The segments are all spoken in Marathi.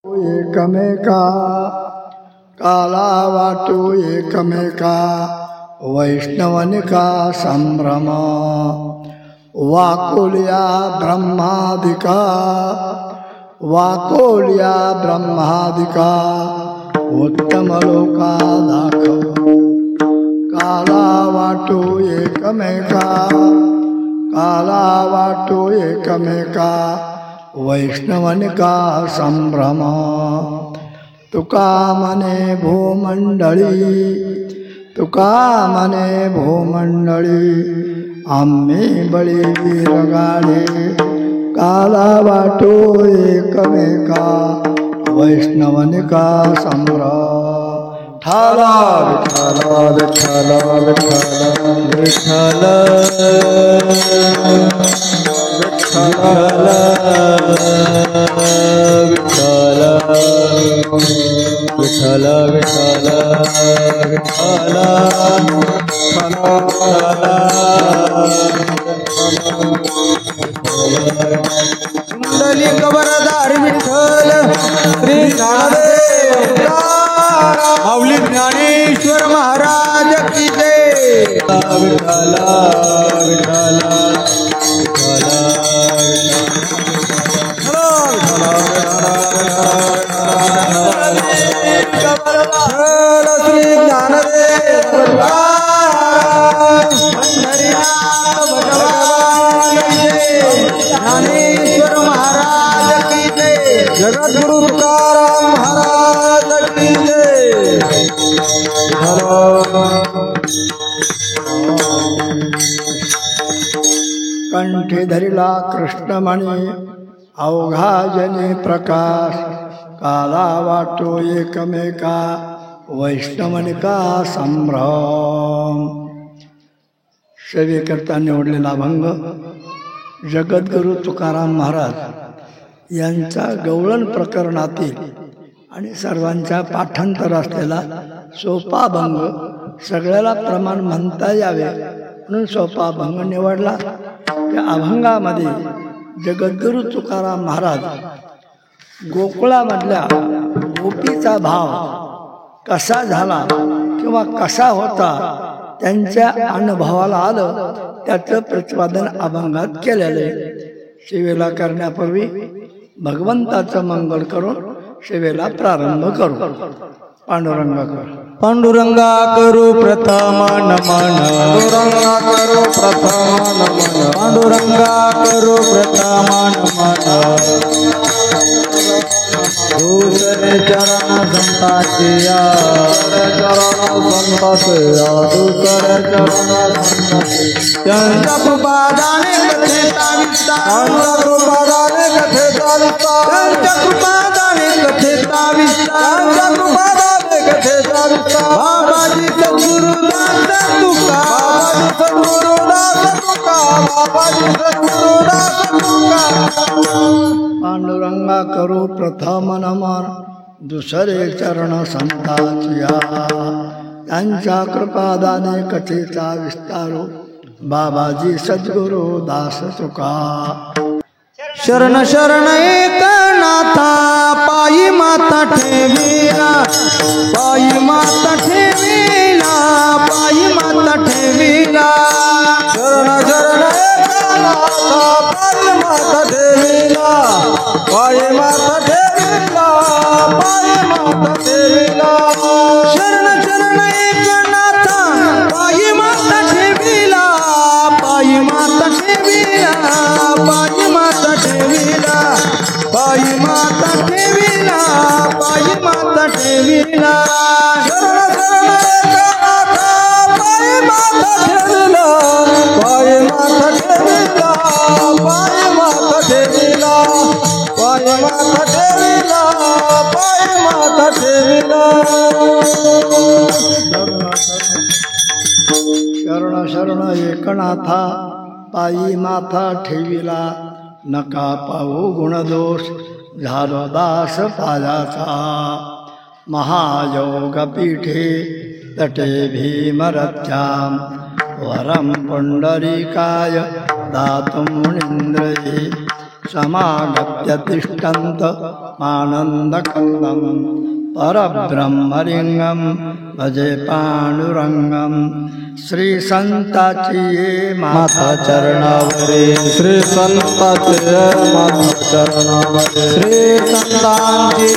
एकमेका काला वाटू एकमेका वैष्णवनिका संभ्रम वाकोलिया ब्रह्मादिका उत्तम लोका दाखव काला वाटू एकमेका वैष्णवनिका संभ्रम तुका मने भूमंडळी आम्ही बळी वीरगाडे काला वाटो एकमेका वैष्णवनिका संभ्रम ठाला विठ्ठल विठ्ठल विठ्ठल विठ्ठल विठ्ठल विठ्ठल विठ्ठल कुंडली कबरदार विठ्ठल श्री ज्ञानदेव माऊली ज्ञानेश्वर महाराज की जय विठ्ठल विठ्ठल श्री ज्ञानदेव ज्ञानेश्वर महाराज की जय जगद्गुरु तुकाराम महाराज की जय कंठी धरिला कृष्णमणी अवघा जनी प्रकाश काला वाटो एकमेका वैष्णवनिका संभ्रम. सेवेकरता निवडलेला अभंग जगद्गुरु तुकाराम महाराज यांचा गवळण प्रकरणातील आणि सर्वांच्या पाठांतर असलेला सोपा अभंग सगळ्याला प्रमाण म्हणता यावे म्हणून सोपा अभंग निवडला. त्या अभंगामध्ये जगद्गुरु तुकाराम महाराज गोकुळामधल्या गोपीचा भाव कसा झाला किंवा कसा होता त्यांच्या अनुभवाला आलं त्याचं प्रतिपादन अभंगात केलेले. सेवेला करण्यापूर्वी भगवंताचं मंगल करून सेवेला प्रारंभ करू. पांडुरंगा करू प्रथम नमन पांडुरंगा करू प्रथम नमन पांडुरंगा करू प्रथम नमन दूसरे चरण संताचिया दूसरे चरण त्यांच्या कृपादाने कथेचा विस्तार त्यांच्या कृपादाने कथेचा विस्तार बाबाजी सद्गुरुदास तुका बाबाजी सद्गुरुदास तुका पांडुरंगा करू प्रथम नमन दुसरे चरण संताचिया त्यांच्या कृपादाने कथेचा विस्तारू बाबाजी सद्गुरु दास तुका. शरण शरण एकनाथा पायी माता ठेवीला पायी माता ठेवीला पायी माता ठेवीला शरण शरण एकनाथा पायी माता ठेवीला पायी माता ठेवीला पायी माता ठेवीला शरण शरण एकनाथा पायी माता ठेवीला पायी माता ठेवीला पायी माता ठेवीला पायी माता ठेवीला पायी माता ठेवीला शरण शरण एकनाथा पायी माता ठेवीला पायी माता ठेवीला पायी माता ठेवीला पायी माता ठेवीला पायी माता ठेवीला शरण शरण एकनाथा पायी माथा ठेविला नका पाहू गुणदोष झालो दास पाजाचा महायोग पीठे तटे भीमरथ्याम वरम पुंडरीकाय दातुं मुनींद्रये समागत्य तिष्ठन्त आनन्दकन्दं परब्रह्मलिंगं भजे पांडुरंगं। श्री संताची ये माथा चरणावरे श्री संताचे माथा चरणावरे श्री संतांची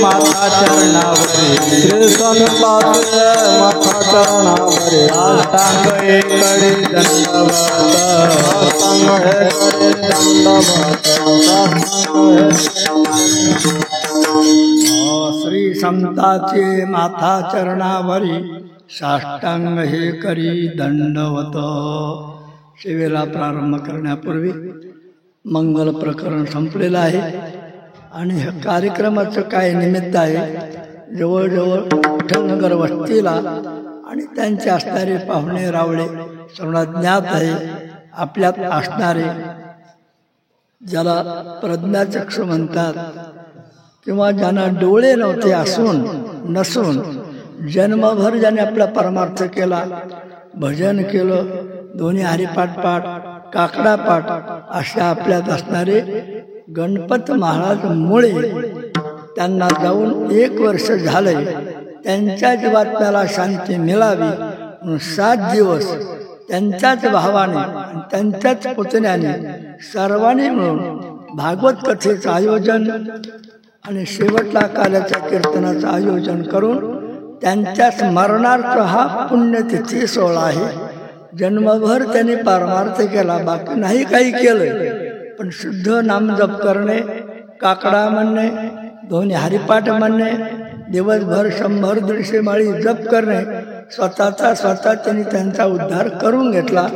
माथा चरणावरे श्री संताचे माथा चरणावरे साष्टांग एकडे दंडवत साष्टांग एकडे दंडवत श्री संताचे माथा चरणावरी साष्टांग हे करी दंडवत। सेवेला प्रारंभ करण्यापूर्वी मंगल प्रकरण संपलेलं आहे आणि ह्या कार्यक्रमाचं काय निमित्त आहे, जवळजवळ विठ्ठलनगर वस्तीला आणि त्यांचे असणारे पाहुणे रावळे सर्वांना ज्ञात आहे। आपल्यात असणारे ज्याला प्रज्ञाचक्षु म्हणतात किंवा ज्यांना डोळे नव्हते असून नसून जन्मभर ज्याने आपला परमार्थ केला, भजन केलं, दोन्ही हरिपाठ पाठ काकडा पाठ अशा आपल्यात असणारे गणपत महाराज मुळे त्यांना जाऊन 1 वर्ष झाले। त्यांच्या जीवात्म्याला शांती मिळावी म्हणून 7 दिवस त्यांच्याच भावाने आणि त्यांच्याच पुतण्याने सर्वांनी मिळून भागवत कथेचं आयोजन आणि शेवटला काल्याच्या कीर्तनाचं आयोजन करून त्यांच्या स्मरणार्थ हा पुण्यतिथी सोहळा आहे। जन्मभर त्यांनी परमार्थ केला, बाकी नाही काही केलं, पण शुद्ध नामजप करणे, काकडा म्हणणे, दोन्ही हरिपाठ म्हणणे, दिवसभर 100-150 माळी जप करणे, स्वतः त्यांनी त्यांचा उद्धार करून घेतला।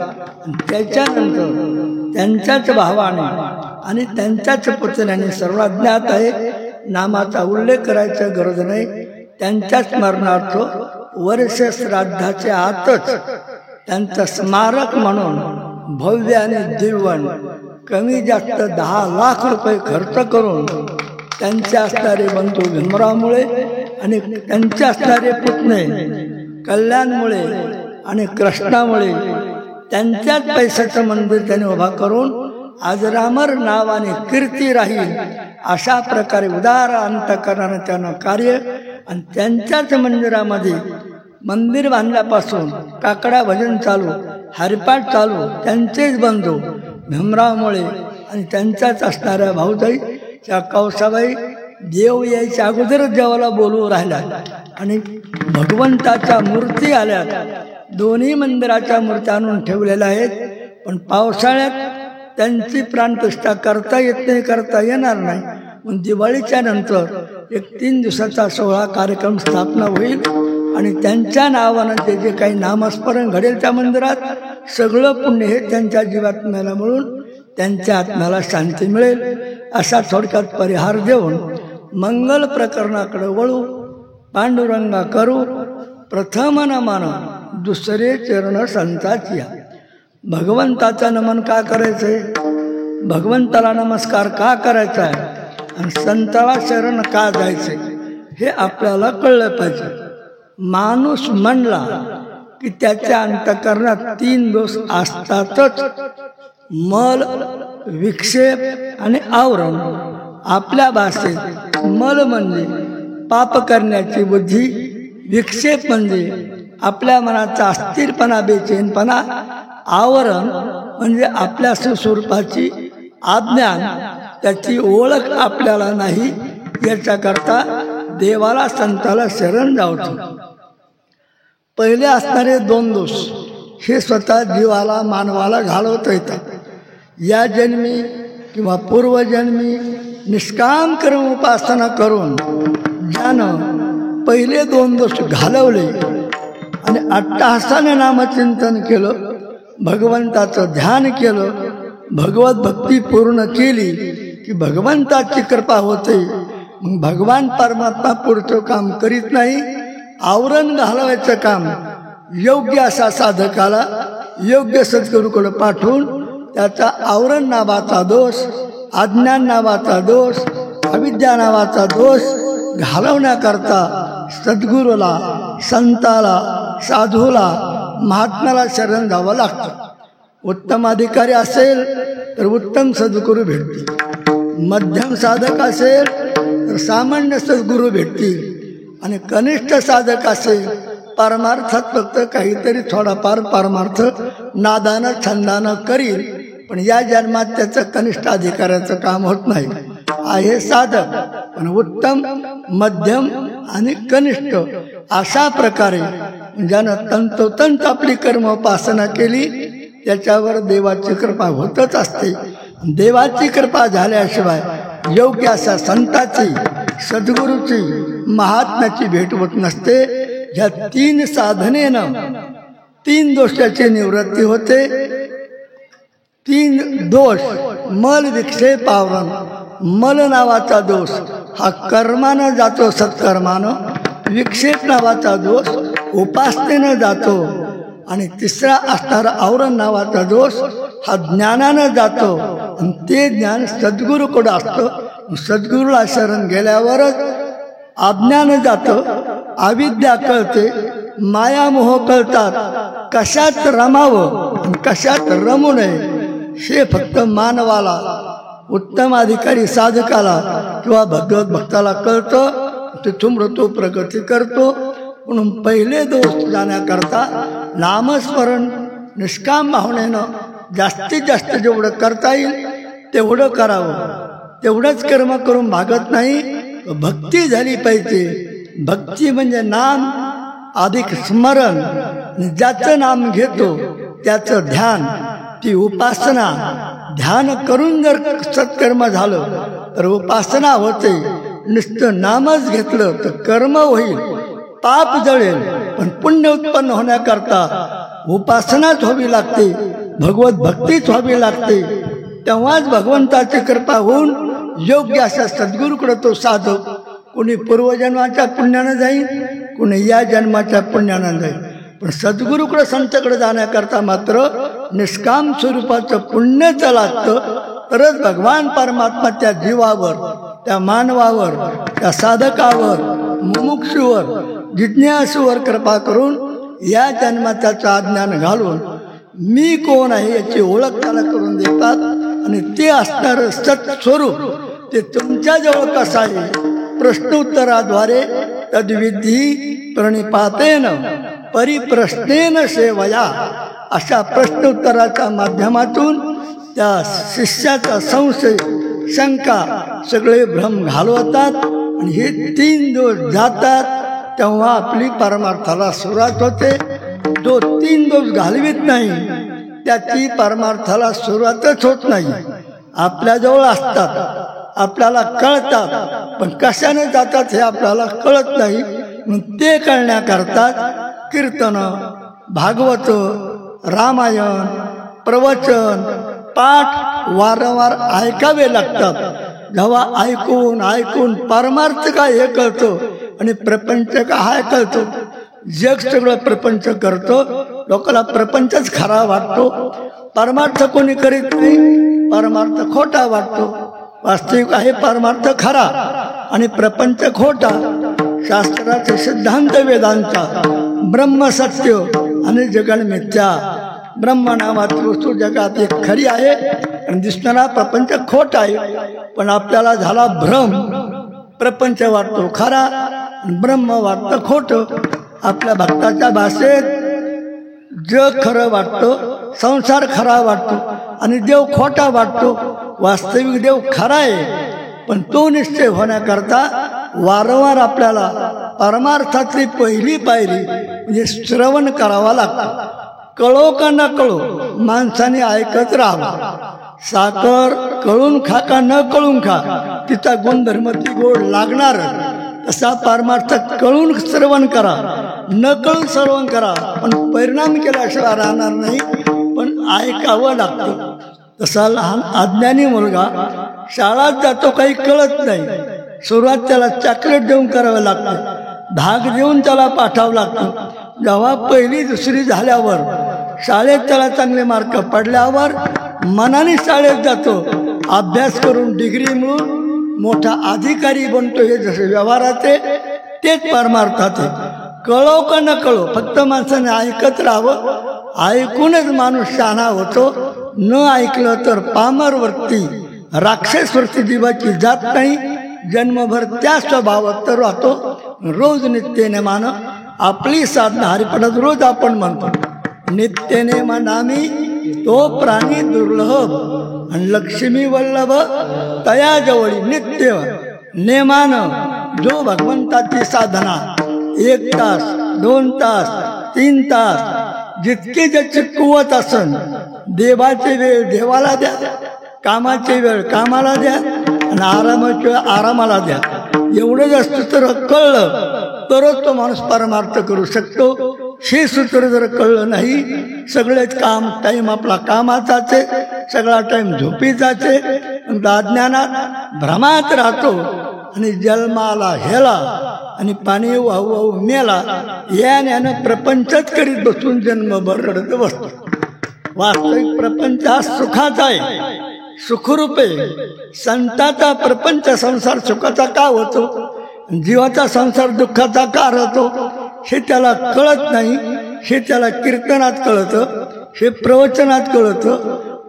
त्याच्यानंतर त्यांच्याच भावाने आणि त्यांच्याच पुतण्याने सर्वात ज्ञात आहे, नामाचा उल्लेख करायचा गरज नाही, त्यांच्या स्मरणार्थ वर्ष श्राद्धाच्या आतच त्यांचं स्मारक म्हणून भव्य आणि दिव्य कमी जास्त 10 लाख रुपये खर्च करून त्यांचे असणारे बंधू भीमरावमुळे आणि त्यांचे असणारे पुतणे कल्याणमुळे आणि कृष्णामुळे त्यांच्याच पैशाचं मंदिर त्यांनी उभा करून अजरामर नावाने कीर्ती राहील अशा प्रकारे उदार अंतःकरणाने त्यांना कार्य आणि त्यांच्याच मंदिरामध्ये मंदिर बांधल्यापासून काकडा भजन चालू, हरिपाठ चालू, त्यांचेच बंधू भीमरावमुळे आणि त्यांच्याच असणाऱ्या भाऊजाई त्या कौसाबाई देव यायच्या अगोदरच देवाला बोलवू राहिला आणि भगवंताच्या मूर्ती आल्यात। दोन्ही मंदिराच्या मूर्त्या आणून ठेवलेल्या आहेत, पण पावसाळ्यात त्यांची प्राणप्रतिष्ठा करता येत नाही, करता येणार नाही, पण दिवाळीच्या नंतर एक 3 दिवसाचा सोहळा कार्यक्रम स्थापना होईल आणि त्यांच्या नावानं जे काही नामस्मरण घडेल त्या मंदिरात सगळं पुण्य हे त्यांच्या जीवात्म्याला मिळून त्यांच्या आत्म्याला शांती मिळेल असा थोडक्यात परिहार देऊन मंगल प्रकरणाकडे वळू। पांडुरंगा करू प्रथम नमन दुसरे चरण संताची। भगवंताचं नमन का करायचंय, भगवंताला नमस्कार का करायचा आहे आणि संताला शरण का जायचंय हे आपल्याला कळलं पाहिजे। माणूस म्हणला की त्याच्या अंतःकरणात 3 दोष असतातच, मल, विक्षेप आणि आवरण। आपल्या भाषेत मल म्हणजे पाप करण्याची बुद्धी, विक्षेप म्हणजे आपल्या मनाचा अस्थिरपणा, बेचैनपणा, आवरण म्हणजे आपल्या स्वरूपाची अज्ञान, त्याची ओळख आपल्याला नाही, याच्याकरता देवाला संताला शरण जावतो। पहिले असणारे 2 दोष हे स्वतः जीवाला मानवाला घालवता येतात। या जन्मी किंवा पूर्वजन्मी निष्काम कर्म उपासना करून ज्यानं पहिले 2 दोष घालवले आणि अट्टहासाने नामचिंतन केलं, भगवंताचं ध्यान केलं, भगवत भक्ती पूर्ण केली की भगवंताची कृपा होते। मग भगवान परमात्मा पुढचं काम करीत नाही, आवरण घालवायचं काम योग्य असा साधकाला योग्य सद्गुरूकडे पाठवून त्याचा आवरण नावाचा दोष, अज्ञान नावाचा दोष, अविद्या नावाचा दोष घालवण्याकरता सद्गुरूला, संताला, साधूला, महात्म्याला शरण जावं लागतं। उत्तम अधिकारी असेल तर उत्तम सद्गुरू भेटतील, मध्यम साधक असेल तर सामान्य सद्गुरू भेटतील, आणि कनिष्ठ साधक असेल परमार्थात फक्त काहीतरी थोडाफार परमार्थ नादानं छंदानं करील, पण या जन्मात त्याचं कनिष्ठ अधिकाऱ्याचं काम होत नाही. आहे साधक पण उत्तम, मध्यम आणि कनिष्ठ अशा प्रकारे ज्यानं तंतोतंत आपली कर्मोपासना केली त्याच्यावर देवाची कृपा होतच असते. देवाची कृपा झाल्याशिवाय योग्य अशा संताची, सद्गुरूची, महात्म्याची भेट होत नसते. ह्या 3 साधनेनं 3 दोषाची निवृत्ती होते. 3 दोष, मल विक्षेप आवरण. मल नावाचा दोष हा कर्मानं जातो सत्कर्मानं, विक्षेप नावाचा दोष उपासनेनं जातो, आणि तिसरा असणारा आवरण नावाचा दोष हा ज्ञानानं जातो, आणि ते ज्ञान सद्गुरूकडं असतं. सद्गुरूला शरण गेल्यावरच अज्ञान जातं, अविद्या कळते, मायामोह कळतात. कशात रमावं कशात रमू नये हे फक्त मानवाला, उत्तम अधिकारी साधकाला किंवा भगवत भक्ताला कळतं. तिथून तो प्रगती करतो. म्हणून पहिले दोष जाण्याकरता नामस्मरण निष्काम भावनेनं जास्तीत जास्त जेवढं करता येईल तेवढं करावं. तेवढंच कर्म करून भागत नाही, भक्ती झाली पाहिजे. भक्ती म्हणजे नाम अधिक स्मरण, ज्याचं नाम घेतो त्याचं ध्यान, ती उपासना. ध्यान करून जर सत्कर्म झालं तर उपासना होते. नुसतं नामच घेतलं तर कर्म होईल, पाप जळेल, पण पुण्य उत्पन्न होण्याकरता उपासनाच व्हावी लागते, भगवत भक्तीच व्हावी लागते. तेव्हाच भगवंताची कृपा होऊन योग्य अशा सद्गुरूकडे तो साधक कोणी पूर्वजन्माच्या पुण्यानं जाईल, कोणी या जन्माच्या पुण्यानं जाईल. पण सद्गुरूकडे संतकडे जाण्याकरता मात्र निष्काम स्वरूपाचं पुण्यचं लागतं. तरच भगवान परमात्मा त्या जीवावर, त्या मानवावर, त्या साधकावर, मुमुक्षुवर, जिज्ञासूवर कृपा करून या जन्माचं अज्ञान घालून मी कोण आहे याची ओळख त्याला करून देतात. आणि ते असणारं सत्स्वरूप ते तुमच्याजवळ कसं आहे प्रश्नोत्तराद्वारे तद्विधी प्रणिपातेन परिप्रश्नेन सेवया अशा प्रश्नोत्तराच्या माध्यमातून त्या शिष्याचा संशय, शंका सगळे भ्रम घालवतात. आणि हे 3 दोष जातात तेव्हा आपली परमार्थाला सुरुवात होते. जो 3 दोष घालवित नाही त्याची परमार्थाला सुरुवातच होत नाही. आपल्याजवळ असतात, आपल्याला कळतात, पण कशाने जातात हे आपल्याला कळत नाही. ते कळण्याकरता कीर्तन, भागवत, रामायण, प्रवचन, पाठ वारंवार ऐकावे लागतात. जेव्हा ऐकून ऐकून परमार्थ काय हे कळतं आणि प्रपंच काय कळतो. जग सगळं प्रपंच करतो, लोकांना प्रपंचच खरा वाटतो, परमार्थ कोणी करीत नाही, परमार्थ खोटा वाटतो. वास्तविक आहे परमार्थ खरा आणि प्रपंच खोटा. शास्त्राचे सिद्धांत वेदांचा, ब्रह्म सत्य आणि जगन मिथ्या. ब्रह्म नावाची वस्तू जगात एक खरी आहे आणि दिसणारा प्रपंच खोटा आहे. पण आपल्याला झाला भ्रम, प्रपंच वाटतो खरा आणि ब्रह्म वाटतं खोटं. आपल्या भक्ताच्या भाषेत जग खरं वाटतं, संसार खरा वाटतो आणि देव खोटा वाटतो. वास्तविक देव खरा आहे, पण तो निश्चय होण्याकरता वारंवार आपल्याला परमार्थातली पहिली पायरी म्हणजे श्रवण करावा लागतं. कळो का न कळो माणसाने ऐकत राहावं. साखर कळून खा का न कळून खा, तिचा गुणधर्म ती गोड लागणार. तसा परमार्थ कळून श्रवण करा, न कळून श्रवण करा, पण परिणाम केल्याशिवाय राहणार नाही, पण ऐकावं लागतं. तसा लहान अज्ञानी मुलगा शाळेत जातो, काही कळत नाही. सुरुवात त्याला चॉकलेट देऊन करावं लागतं, भाग देऊन त्याला पाठावं लागतं. जेव्हा 1ली 2री झाल्यावर शाळेत त्याला चांगले मार्क पडल्यावर मनाने शाळेत जातो, अभ्यास करून डिग्री मिळून मोठा अधिकारी बनतो. हे जसे व्यवहाराचे तेच परमार्थाचे. कळो का न कळो, फक्त माणसाने ऐकत राहावं. ऐकूनच माणूस शहाणा होतो. न ऐकलं तर पामरवरती राक्षसवरती जीवाची जात नाही. जन्मभर त्या स्वभावात तर राहतो. रोज नित्यने मान आपली साधना हरिपणात रोज आपण म्हणतो नित्यने मनामी तो प्राणी दुर्लभ आणि लक्ष्मी वल्लभ तया जवळी. नित्य नेमान जो भगवंताची साधना 1 तास 2 तास 3 तास जितके ज्याची कुवत असन, देवाचे वेळ देवाला द्या, कामाचे वेळ कामाला द्या आणि आरामाचे वेळ आरामाला द्या. एवढं जास्त तर कळलं तरच तो माणूस परमार्थ करू शकतो. हे सूत्र जर कळलं नाही, सगळेच काम टाईम आपला कामाचाच आहे, सगळा टाईम झोपीचाच आहे. अज्ञानात भ्रमात राहतो आणि जन्माला हेला आणि पाणी वाहू वाहू मेला यानं प्रपंचच करीत बसून जन्मभर रडत बसतो. वास्तविक प्रपंच हा सुखाचा आहे, सुखरूप आहे. संताचा प्रपंच संसार सुखाचा का होतो, जीवाचा संसार दुःखाचा का राहतो हे त्याला कळत नाही. हे त्याला कीर्तनात कळतं, हे प्रवचनात कळतं,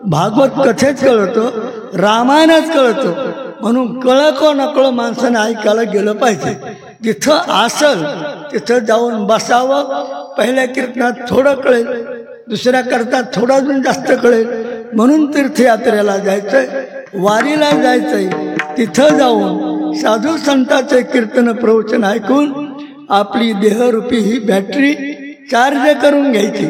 भागवत कथेत कळतं, रामायणात कळतं. म्हणून कळको नकळो माणसाने ऐकायला गेलं पाहिजे. जिथं असल तिथं जाऊन बसावं. पहिल्या कीर्तनात थोडं कळेल, दुसऱ्या करता थोडं अजून जास्त कळेल. म्हणून तीर्थयात्रेला जायचंय, वारीला जायचंय. तिथं जाऊन साधू संतांचे कीर्तन प्रवचन ऐकून आपली देहरूपी ही बॅटरी चार्ज करून घ्यायची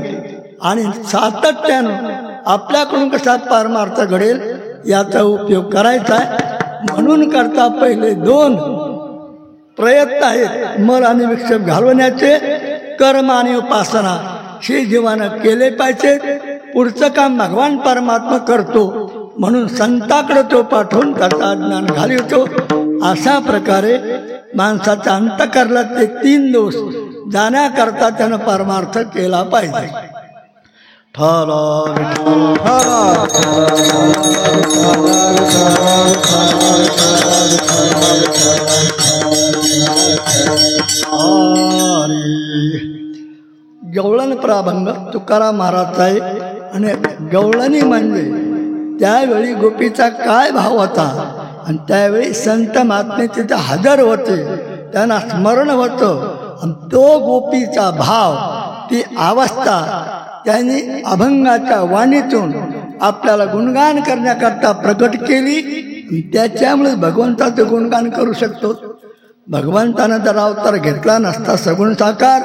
आणि सातत्यानं आपल्याकडून कसा परमार्थ घडेल याचा उपयोग करायचा आहे. म्हणून करता पहिले 2 प्रयत्न आहेत, मल आणि विक्षेप घालवण्याचे. कर्म आणि उपासना हे जीवानं केले पाहिजे. पुढचं काम भगवान परमात्मा करतो म्हणून संताकडे तो पाठवून त्याचा ज्ञान घालवतो. अशा प्रकारे माणसाच्या अंतःकरणात ते 3 दोष जाण्याकरता त्यानं परमार्थ केला पाहिजे. गवळण प्राभंग तुकाराम महाराजचा आहे. आणि गवळणी म्हणजे त्यावेळी गोपीचा काय भाव होता आणि त्यावेळी संत महात्मे तिथे हजर होते, त्यांना स्मरण होतं. आणि तो गोपीचा भाव, ती अवस्था त्यांनी अभंगाच्या वाणीतून आपल्याला गुणगान करण्याकरता प्रकट केली. त्याच्यामुळे भगवंताचं गुणगान करू शकतो. भगवंतानं जर अवतार घेतला नसता सगुण साकार,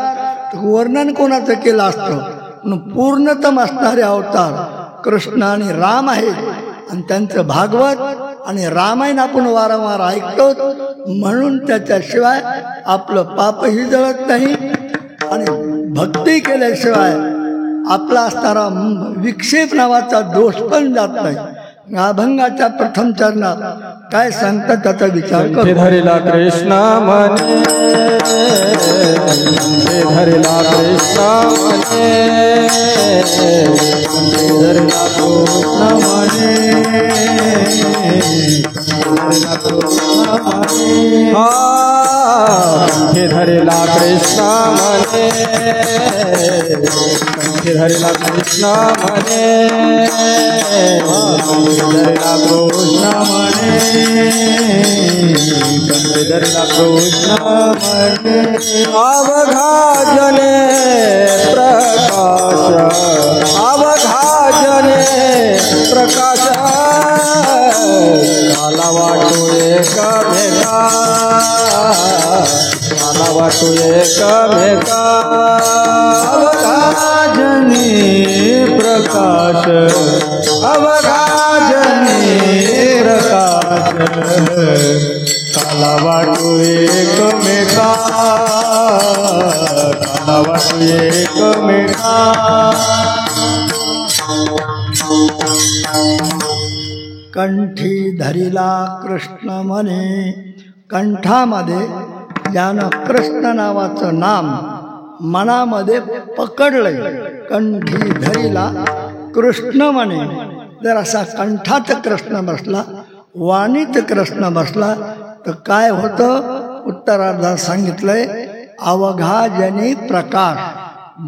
तर वर्णन कोणाचं केलं असतं. पूर्णतम असणारे अवतार कृष्ण आणि राम आहेत आणि त्यांचं भागवत आणि रामायण आपण वारंवार ऐकतो. म्हणून त्याच्याशिवाय आपलं पापही जळत नाही आणि भक्ती केल्याशिवाय आपला असणारा विक्षेप नावाचा दोष पण जात नाही. अभंगाच्या प्रथम चरणात काय सांगतात त्याचा विचार करू. धरिला कृष्ण मने, धरिला कृष्ण मने, धरिला कृष्ण मने, धरिला कृष्ण मने, धरिला कृष्ण मने, धरिला कृष्ण मने, धरिला कृष्ण मने, धरिला कृष्ण मने. अवघाजने प्रकाश, अवघाजने प्रकाश, काला वाटू एक मेका, काला वाटू एक मेका. अवघाजने प्रकाश, अवघाजने प्रकाश, काला वाटू एक मेका, काला वाटू एक मेका. कंठी धरिला कृष्ण म्हणे. कंठामध्ये ज्यानं कृष्ण नावाचं नाम मनामध्ये पकडलंय, कंठी धरिला कृष्ण म्हणे. जर असा कंठात कृष्ण बसला, वाणीत कृष्ण बसला तर काय होतं. उत्तरार्धात सांगितलंय, अवघा जनी प्रकाश,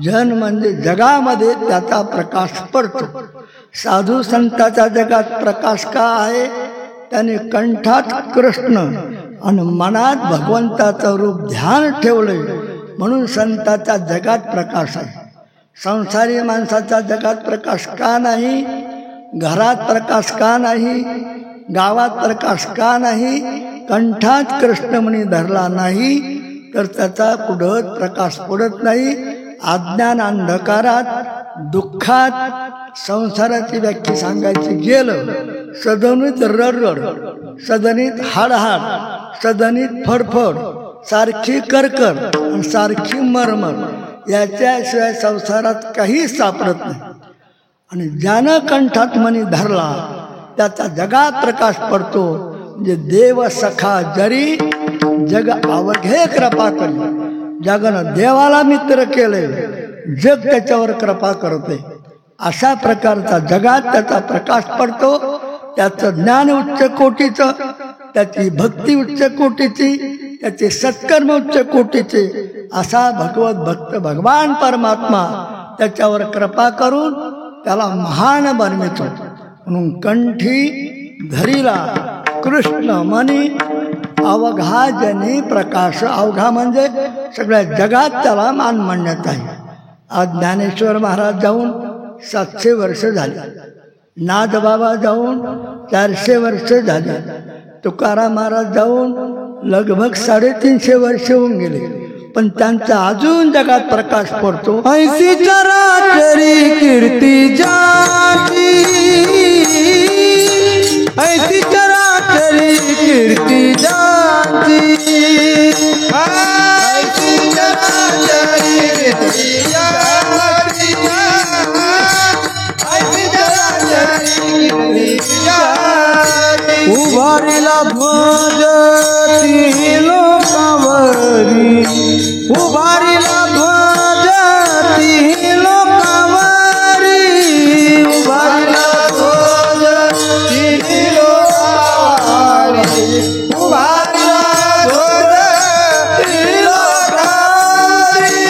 जन म्हणजे जगामध्ये त्याचा प्रकाश पडतो. साधू संतांच्या जगात प्रकाश का आहे? त्याने कंठात कृष्ण आणि मनात भगवंताचं रूप ध्यान ठेवले म्हणून संतांच्या जगात प्रकाश आहे. संसारी माणसाच्या जगात प्रकाश का नाही? घरात प्रकाश का नाही? गावात प्रकाश का नाही? कंठात कृष्णमणी धरला नाही तर त्याचा पुढं प्रकाश पडत नाही. अज्ञान अंधकारात दुःखात संसाराची व्याख्या सांगायची गेलं, सदनीत रडरड, सदनीत हाडहाड, सदनीत फडफड, सारखी करकर आणि सारखी मरमर, याच्याशिवाय संसारात काही सापडत नाही. आणि ज्यानं कंठात मणी धरला त्याचा जगात प्रकाश पडतो. म्हणजे देव सखा जरी जग अवघे कृपा करी, जगानं देवाला मित्र केले, जग त्याच्यावर कृपा करते. अशा प्रकारचा जगात त्याचा प्रकाश पडतो. त्याचं ज्ञान उच्च कोटीचं, त्याची भक्ती उच्च कोटीची, त्याचे सत्कर्म उच्च कोटीचे. असा भगवत भक्त भगवान परमात्मा त्याच्यावर कृपा करून त्याला महान बनवितो. म्हणून कंठी धरिला कृष्ण मनी अवघा जनी प्रकाश. अवघा म्हणजे सगळ्या जगात त्याला मान मानण्यात आहे. आज ज्ञानेश्वर महाराज जाऊन 700 वर्ष झाली, नाथबाबा जाऊन 400 वर्ष झाली, तुकाराम महाराज जाऊन लगभग 350 वर्ष होऊन गेले, पण त्यांचा अजून जगात प्रकाश पडतो. ऐसी चराचरी कीर्ती जाती, ऐसी चराचरी कीर्ती जाती, ऐसी चराचरी कीर्ती जाती, ऐसी चराचरी कीर्ती जाती. उभारिला ध्वज ती लोकावरी, उभारिला ध्वज ती लोकावरी, उभारिला ध्वज ती लोकावरी, उभारिला ध्वज ती लोकावरी.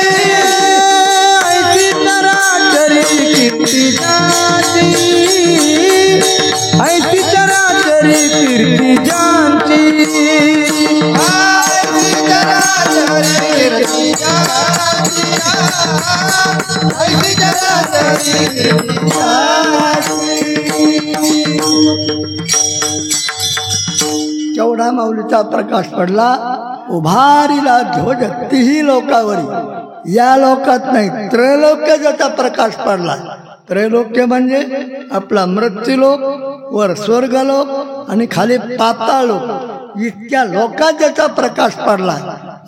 ऐसी चराचरी कीर्ती जाती, ऐसी चराचरी कीर्ती जाती, ऐसी चराचरी कीर्ती जाती, ऐसी चराचरी कीर्ती जाती. केवढा माऊलीचा प्रकाश पडला. उभारीला ध्वज तीही लोकावरी, या लोकात नाही त्रैलोक्य ज्याचा प्रकाश पडला. त्रैलोक्य म्हणजे आपला मृत्यूलोक, वर स्वर्गलोक आणि खाली पाताळ लोक, इतक्या लोकात ज्याचा प्रकाश पडला.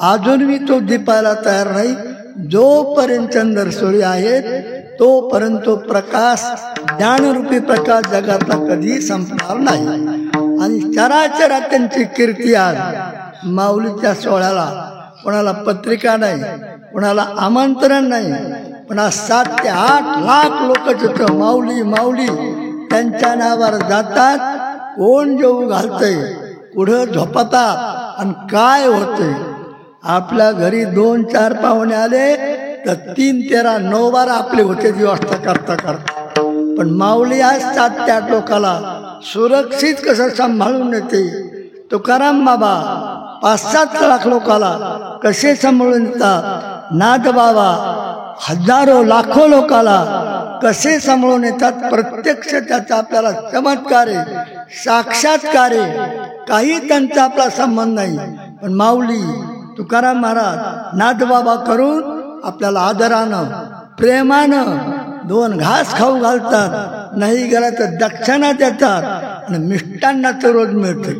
अजून मी तो दिपायला तयार नाही. जोपर्यंत चंद्र सूर्य आहेत तोपर्यंत तो प्रकाश, ज्ञानरूपी प्रकाश जगातला कधी संपणार नाही. आणि चराचरा त्यांची कीर्ती आज माऊलीच्या सोहळ्याला कोणाला पत्रिका नाही, कोणाला आमंत्रण नाही, पण आज 7 ते 8 लाख लोक तिथं माऊली माऊली त्यांच्या नावावर जातात. कोण जेऊ घालतंय, पुढं झोपतात आणि काय होतंय. आपल्या घरी 2-4 पाहुणे आले तर 3-13 9 बार आपले होते व्यवस्था करता करता. पण माऊली आज 7 ते 8 लोकाला सुरक्षित कसं सांभाळून येते. तुकाराम बाबा 5-7 लाख लोकाला कसे सांभाळून येतात. नाथ बाबा हजारो लाखो लोकाला कसे सांभाळून येतात. प्रत्यक्ष त्याचा आपल्याला चमत्कार आहे, साक्षात्कार आहे. काही त्यांचा आपला संबंध नाही, पण माऊली तुकाराम महाराज नाथबाबा करून आपल्याला आदरानं प्रेमानं 2 घास खाऊ घालतात. नाही गेला तर दक्षिणा देतात आणि मिष्टान्नाचं रोज मिळते.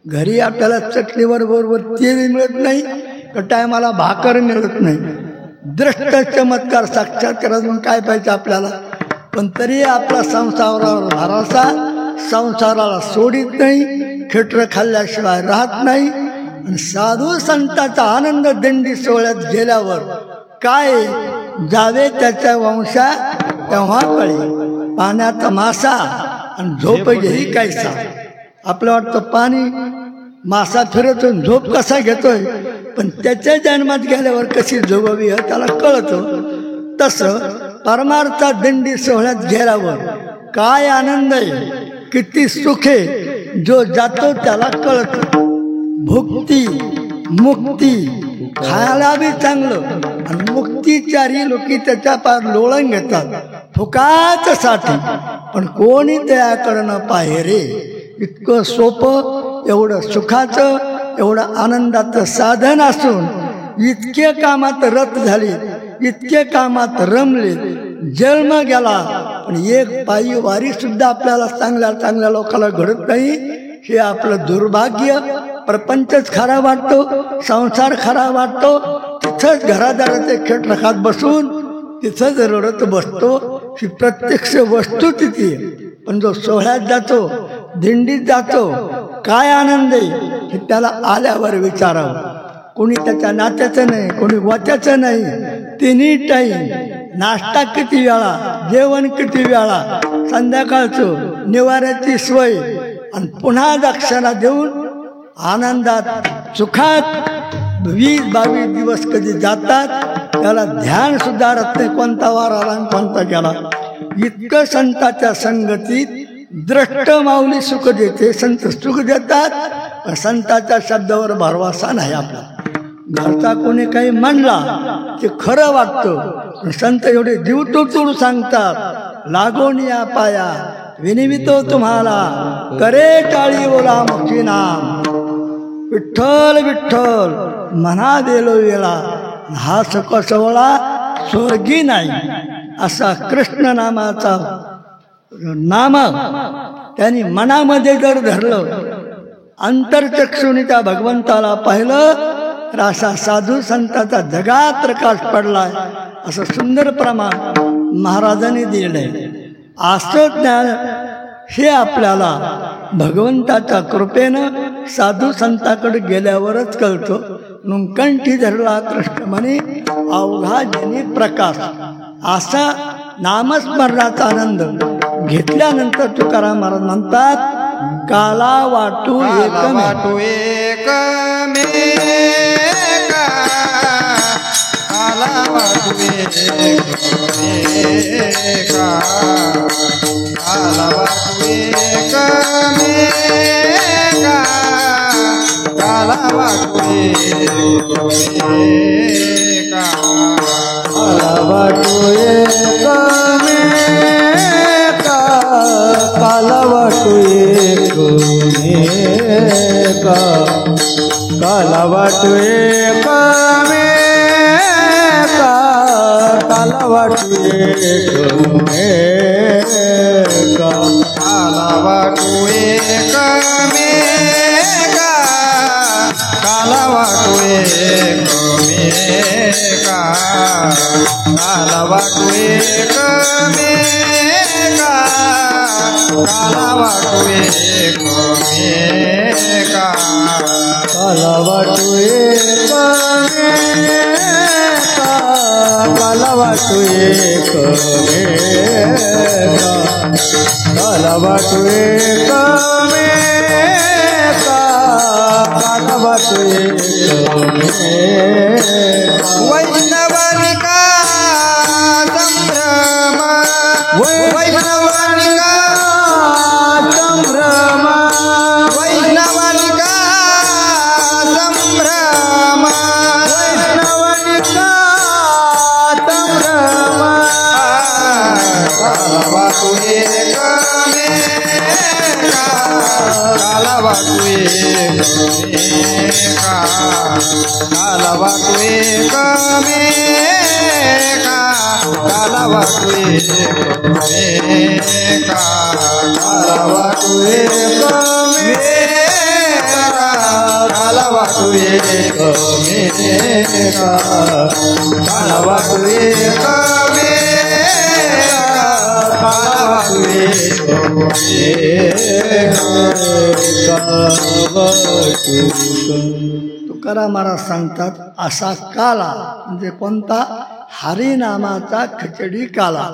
घरी आपल्याला चटणीवर बरोबर तेल मिळत नाही, तर टायमाला भाकर मिळत नाही. दृष्ट चमत्कार साक्षात्कार म्हणून काय पाहिजे आपल्याला. पण तरी आपला संसारावर भरोसा, संसाराला सोडित नाही, खेटर खाल्ल्याशिवाय राहत नाही. आणि साधू संतांचा आनंद दिंडी सोहळ्यात गेल्यावर काय जावे त्याच्या वंशा तेव्हा कळे. पाण्याचा मासा आणि झोप घेई कैसा. आपलं वाटतं पाणी मासा फिरतून झोप कसा घेतोय, पण त्याच्या जन्मात गेल्यावर कशी झोपावी हे त्याला कळतं. तसं परमार्था दिंडी सोहळ्यात गेल्यावर काय आनंद आहे, किती सुख आहे, जो जातो त्याला कळतं. भुक्ती मुक्ती खायला बी चांगलं, आणि मुक्तीचारी लोकी त्याच्या पार लोळण घेतात फुकाच साठी, पण कोणी त्याकडनं पाहे रे. इतकं सोपं, एवढं सुखाचं, एवढं आनंदाचं साधन असून इतके कामात रत झाले, इतके कामात रमले, जन्म गेला, पण एक पायी वारी सुद्धा आपल्याला चांगल्या चांगल्या लोकांना घडत नाही. हे आपलं दुर्भाग्य. प्रपंचच खरा वाटतो, संसार खरा वाटतो, तिथंच घरादाराचे खेळ रखात बसून तिथंच रडत बसतो. ही प्रत्यक्ष वस्तू तिथे. पण जो सोहळ्यात जातो, दिंडीत जातो, काय आनंद आहे हे त्याला आल्यावर विचारावं. कोणी त्याच्या नात्याचं नाही, कोणी वात्याचं नाही. तिन्ही टाईम नाश्ता किती वेळा, जेवण किती वेळा, संध्याकाळचं निवाऱ्याची सोय, आणि पुन्हा दक्षिणा देऊन आनंदात सुखात 20-22 दिवस कधी जातात. त्याला ध्यान सुधारत नाही कोणता वार आला आणि कोणता गेला. इतकं संतांच्या संगतीत द्रष्ट माऊली सुख देते, संत सुख देतात. संतांच्या शब्दावर भरवसा नाही आपला. घरचा कोणी काही म्हणला ते खरं वाटतं, संत एवढे जीव तोडून सांगतात, लागून या पाया विनिवितो तुम्हाला, करे टाळी बोला मुक्ती नाम, विठ्ठल विठ्ठल म्हणा देलो वेळा, हा सख सोहळा स्वर्गी नाही. असा कृष्ण नामाचा नाम त्यांनी मनामध्ये जर धरलं, अंतरचक्षुनी त्या भगवंताला पाहिलं, तर असा साधू संतांचा जगात प्रकाश पडलाय. असं सुंदर प्रमाण महाराजांनी दिलंय. असं ज्ञान हे आपल्याला भगवंताच्या कृपेनं साधू संतांकडे गेल्यावरच कळतो. कंठी धरला कृष्ण म्हणे अवघा जनी प्रकाश. असा नामस्मरणाचा आनंद घेतल्यानंतर तुकाराम महाराज म्हणतात, काला वाटू एक काला वाटू काला वाटू काला वाटू काला वाटू काला वाटू काला वाटू काला वाटू काला वाटू काला वाटू काला वाटू काला वाटू काला वाटू काला वाटू काला वाटू काला वाटू वैष्णवानिका संभ्रम वैष्णवानिका संभ्रम वैष्णवानिका संभ्रम वैष्णवानिका संभ्रम काला वाटू काला वाटू काला वाटू काला वाटू काला वाटू काला वाटू काला वाटू तुकाराम महाराज सांगतात, असा काला म्हणजे कोणता? हरिनामाचा खिचडी काला.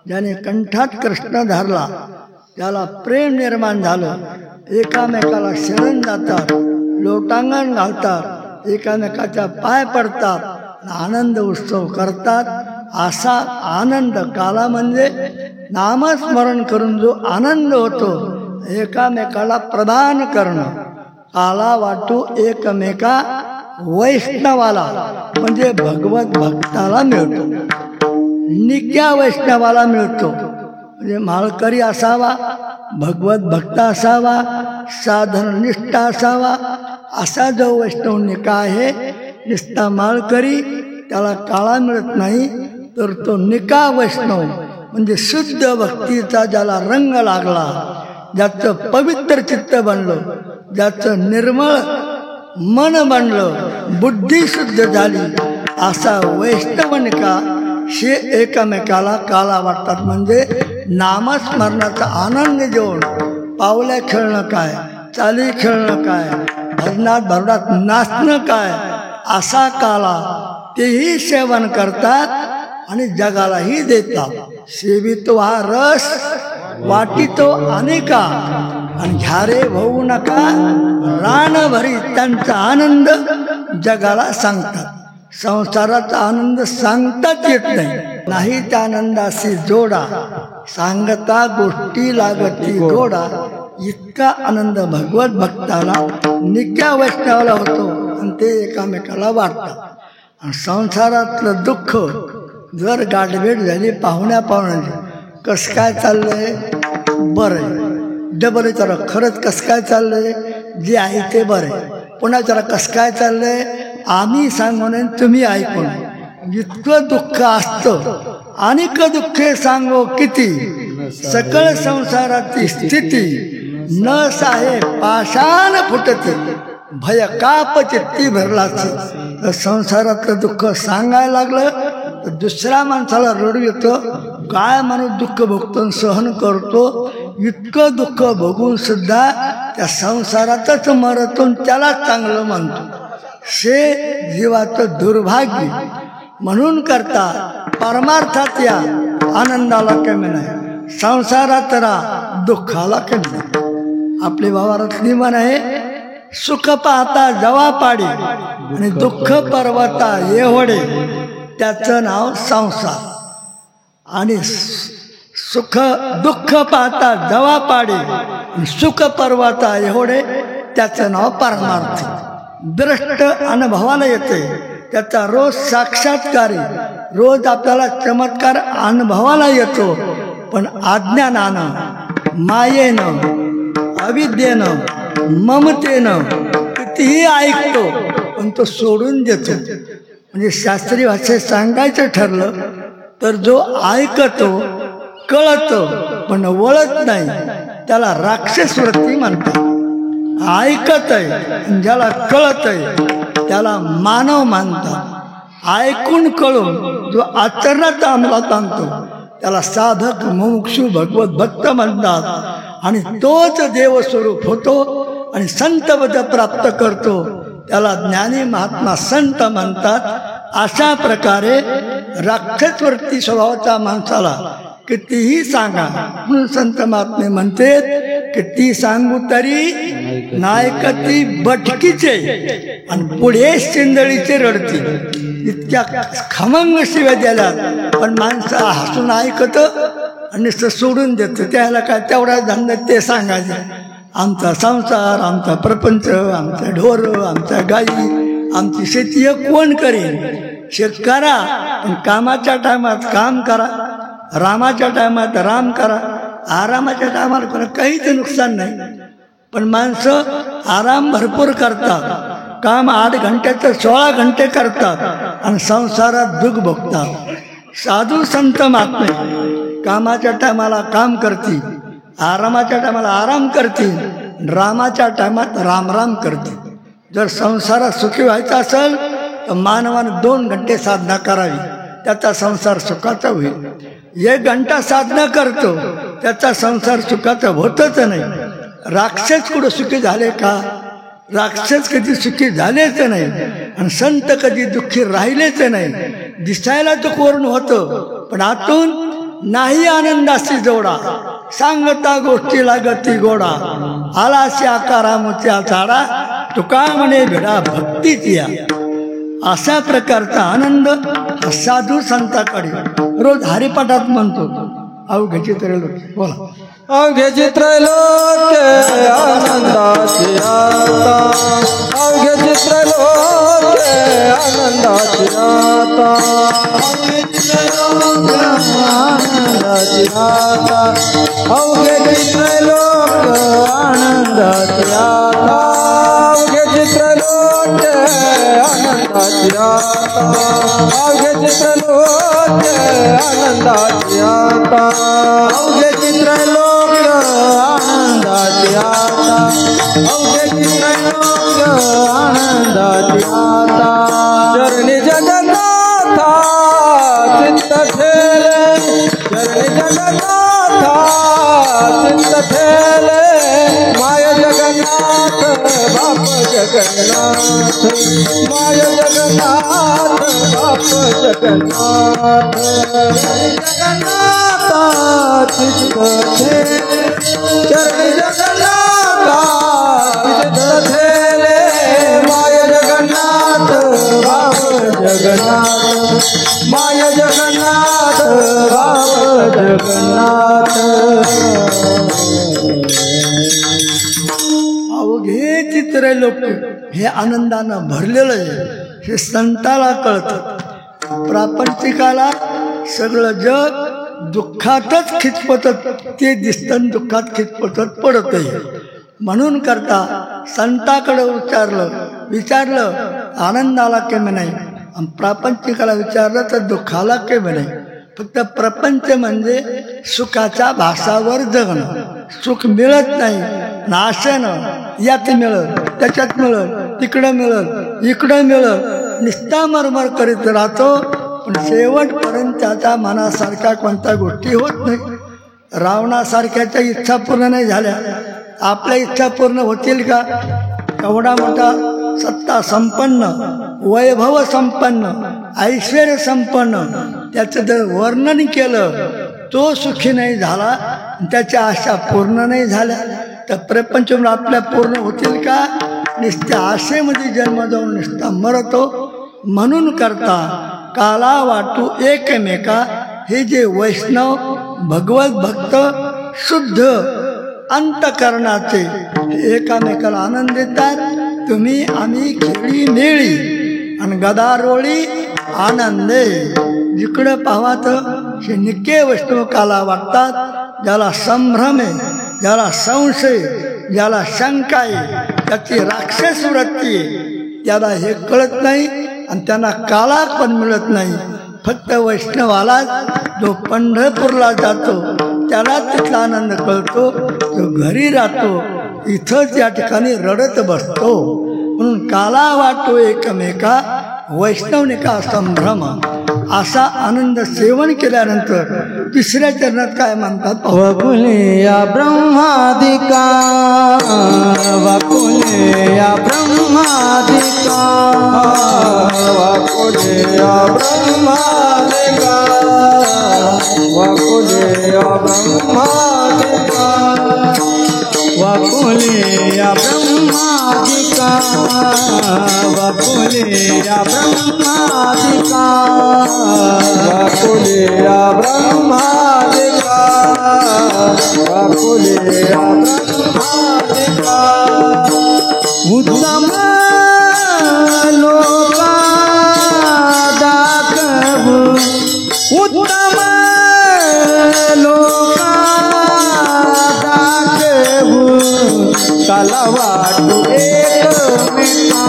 ज्याने कंठात कृष्ण धरला त्याला प्रेम निर्माण झालं, एकामेकाला शरण जातात, लोटांगण घालतात, एकामेकाच्या पाय पडतात, आनंद उत्सव करतात. असा आनंद काला म्हणजे नामस्मरण करून जो आनंद होतो एकामेकाला प्रदान करणं. काला वाटू एकमेका वैष्णवाला म्हणजे भगवत भक्ताला मिळतो, निक्या वैष्णवाला मिळतो. म्हणजे माळकरी असावा, भगवत भक्त असावा, साधन निष्ठा असावा. असा जो वैष्णव निका आहे, निष्ठा माळकरी त्याला काळा मिळत नाही, तर तो निका वैष्णव म्हणजे शुद्ध भक्तीचा ज्याला रंग लागला, ज्याचं पवित्र चित्त बनलं, ज्याचं निर्मळ मन बनलं, बुद्धी शुद्ध झाली, असा वैष्णव निका हे एकमेकाला काला वाटतात. म्हणजे नामस्मरणाचा आनंद घेऊन पावल्या खेळणं काय, चाली खेळणं काय, भजनात भरडात नाचणं काय, असा काला तेही सेवन करतात आणि जगालाही देतात. सेवितो हा रस वाटितो अनेका आणि घ्यारे होऊ नका रान भरी, त्यांचा आनंद जगाला सांगतात. संसाराचा आनंद सांगताच येत नाही, नाही त्या आनंदाशी जोडा, सांगता गोष्टी लागती गोडा. इतका आनंद भगवत भक्ताला नित्या वैष्णवाला होतो आणि ते एकामेकाला वाटतात. आणि संसारातलं दुःख जर गाठभेट झाली पाहुण्या पाहुण्याची, कसं काय चाललंय, बरं डबल विचारा खरंच कसं काय चाललंय, जे आहे ते बरं. पुन्हा विचारा कसं काय चाललंय, आम्ही सांगून तुम्ही ऐकून. इतकं दुःख असतं. अनेक दुःखे सांगो किती, सकळ संसाराची स्थिती, न साहे पाषाण फुटते, भय काप चित्ती भरलाच. तर संसारातलं दुःख सांगायला लागलं तर दुसऱ्या माणसाला रडू येतं. काय माणूस दुःख भोगतो सहन करतो, इतकं दुःख भोगून सुद्धा त्या संसारातच मरतो, त्यालाच चांगलं म्हणतो. हे जीवाचं दुर्भाग्य. म्हणून करता परमार्थात या आनंदाला कमी नाही, संसारात राहा दुःखाला कमी नाही. आपली भावारातली म्हण आहे, सुख पाहता जवा पाडी आणि दुःख पर्वता येवडे, त्याचं नाव संसार. आणि सुख दुःख पाहता जवा पाडी, सुख पर्वता येवडे, त्याचं नाव परमार्थ. दृष्ट अनुभवाला येते, त्याचा रोज साक्षात्कारी, रोज आपल्याला चमत्कार अनुभवाला येतो. पण अज्ञानानं, मायेनं, अविद्येनं, ममतेनं कितीही ऐकतो पण तो सोडून देतो. म्हणजे शास्त्रीय भाषेत सांगायचं ठरलं तर जो ऐकतो, कळतो पण वळत नाही, त्याला राक्षस वृत्ती म्हणतात. ऐकत आहे ज्याला कळत आहे त्याला मानव मानतात. ऐकून कळून जो आचरणात अंमलात आणतो त्याला साधक मुमुक्षु भगवत भक्त म्हणतात. आणि तोच देवस्वरूप होतो आणि संतपद प्राप्त करतो, त्याला ज्ञानी महात्मा संत म्हणतात. अशा प्रकारे राक्षसवृत्ती स्वभावाच्या माणसाला कितीही सांगा, म्हणून संत महात्मे म्हणते, किती सांगू तरी नायकती बटकीचे आणि पुढे शिंदळीचे रडती. इतक्या खमंग शिव्या दिल्यात, पण माणसं हसून ऐकत आणि सोडून देत. त्याला काय तेवढा धंदा ते सांगायचे, आमचा संसार, आमचा प्रपंच, आमचा ढोर, आमच्या गाई, आमची शेती हे कोण करेल. करा पण कामाच्या टायमात काम करा, रामाच्या टायमात राम करा, आरामाच्या टायमाला करा, काहीच नुकसान नाही. पण माणसं आराम भरपूर करतात, काम 8 घंट्याचं 16 घंटे करतात आणि संसारात दुःख भोगतात. साधू संत महात्मे कामाच्या टायमाला काम करतील, आरामाच्या टायमाला आराम करतील, रामाच्या टायमात राम करतील. जर संसारात सुखी व्हायचा असेल तर मानवाने 2 घंटे साधना करावी, त्याचा संसार सुखाचा होईल. 1 घंटा साधना करतो त्याचा संसार सुखाचा होतच नाही. राक्षस कुठं सुखी झाले का? राक्षस कधी सुखी झालेच नाही आणि संत कधी दुःखी राहिलेच नाही. दिसायला तो कोरून होतं पण आतून नाही आनंदाशी जोडा. सांगता गोष्टी लागती गोडा, आलाशी आकारा मोत्या झाडा, तुका म्हणे भिडा भक्तीची या. अशा प्रकारचा आनंद हा साधू संतांकडे रोज हरिपाठात म्हणतो. अवघे चित्रलोक बोला. अवघे चित्रलोक आनंदाची आता, अवघे चित्रलोक आनंदाची आता, अवघे चित्रलोक आनंदाची आता, अवघे चित्रलोक आनंदाची आता, अवघे चित्रलोक आनंदाची आता, अवघे चित्रलोक आनंदाची आता, अवघे चित्रलोक आनंदाची आता, अवघे चित्रलोक आनंदाची आता. चरणी जगन्नाथा चित्त ठेले, चरणी जगन्नाथा चित्त ठेले, माय जगन्नाथ बाप जगन्नाथ, माय जगन्नाथ बाप जगन्नाथ, जगन्नाथ चित्त ठेले, चरणी जगन्नाथ चित्त ठेले, माय जगन्नाथ बाप जगन्नाथ, माय जगन्नाथ बाप जगन्नाथ. अवघे चित्रलोक हे आनंदानं भरलेलं आहे. हे संताला कळतं. प्रापंचिकाला सगळं जग दुःखातच खिचपटत ते दिसतं, दुःखात खिचपटत पडत आहे. म्हणून करता संताकडे विचारलं आनंदाला केम नाही, आणि प्रापंचिकाला विचारलं तर दुःखाला केम नाही. फक्त प्रपंच म्हणजे सुखाच्या भासावर जगणं. सुख मिळत नाही, नाशनं यात मिळत, त्याच्यात मिळत, तिकडं मिळत, इकडं मिळत, निस्ता मरमर करीत राहतो. पण शेवटपर्यंत त्याच्या मनासारख्या कोणत्या गोष्टी होत नाही. रावणासारख्याच्या इच्छा पूर्ण नाही झाल्या, आपल्या इच्छा पूर्ण होतील का? एवढा मोठा सत्ता संपन्न, वैभव संपन्न, ऐश्वर्य संपन्न, त्याचं जर वर्णन केलं तो सुखी नाही झाला, त्याच्या आशा पूर्ण नाही झाल्या, तर प्रपंच आपल्या पूर्ण होतील का? नुसत्या आशेमध्ये जन्म जाऊन नुसता मरतो. म्हणून करता काला वाटू एकमेका हे जे वैष्णव भगवत भक्त शुद्ध अंतकरणाचे एकामेकाला आनंद देतात. तुम्ही आम्ही खेळी मेळी आणि गदारोळी आनंदे. जिकडं पाहावा तर हे निके वैष्णव काला वाटतात. ज्याला संभ्रम आहे, ज्याला संशय, ज्याला शंका आहे, त्याची राक्षस वृत्ती आहे, त्याला हे कळत नाही आणि त्यांना काला पण मिळत नाही. फक्त वैष्णवाला जो पंढरपूरला जातो त्याला तिथला आनंद कळतो. जो घरी राहतो इथंच या ठिकाणी रडत बसतो. म्हणून काला वाटो एकमेका वैष्णवने का संभ्रम. असा आनंद सेवन केल्यानंतर तिसऱ्या चरणात काय म्हणतात? वकुलिया ब्रह्मादिका, वकुलिया ब्रह्मादिका, वकुलिया ब्रह्मादिका, वकुलिया ब्रह्मादिका, वकुलिया ब्रह्मादिका, वकुलिया ब्रह्मादिका, वकुलिया ब्रह्मादिका, वकुलिया ब्रह्मादिका. उत्तम लोका दाखवू, उत्तम लोका दाखवू, काला वाटू एकमेका,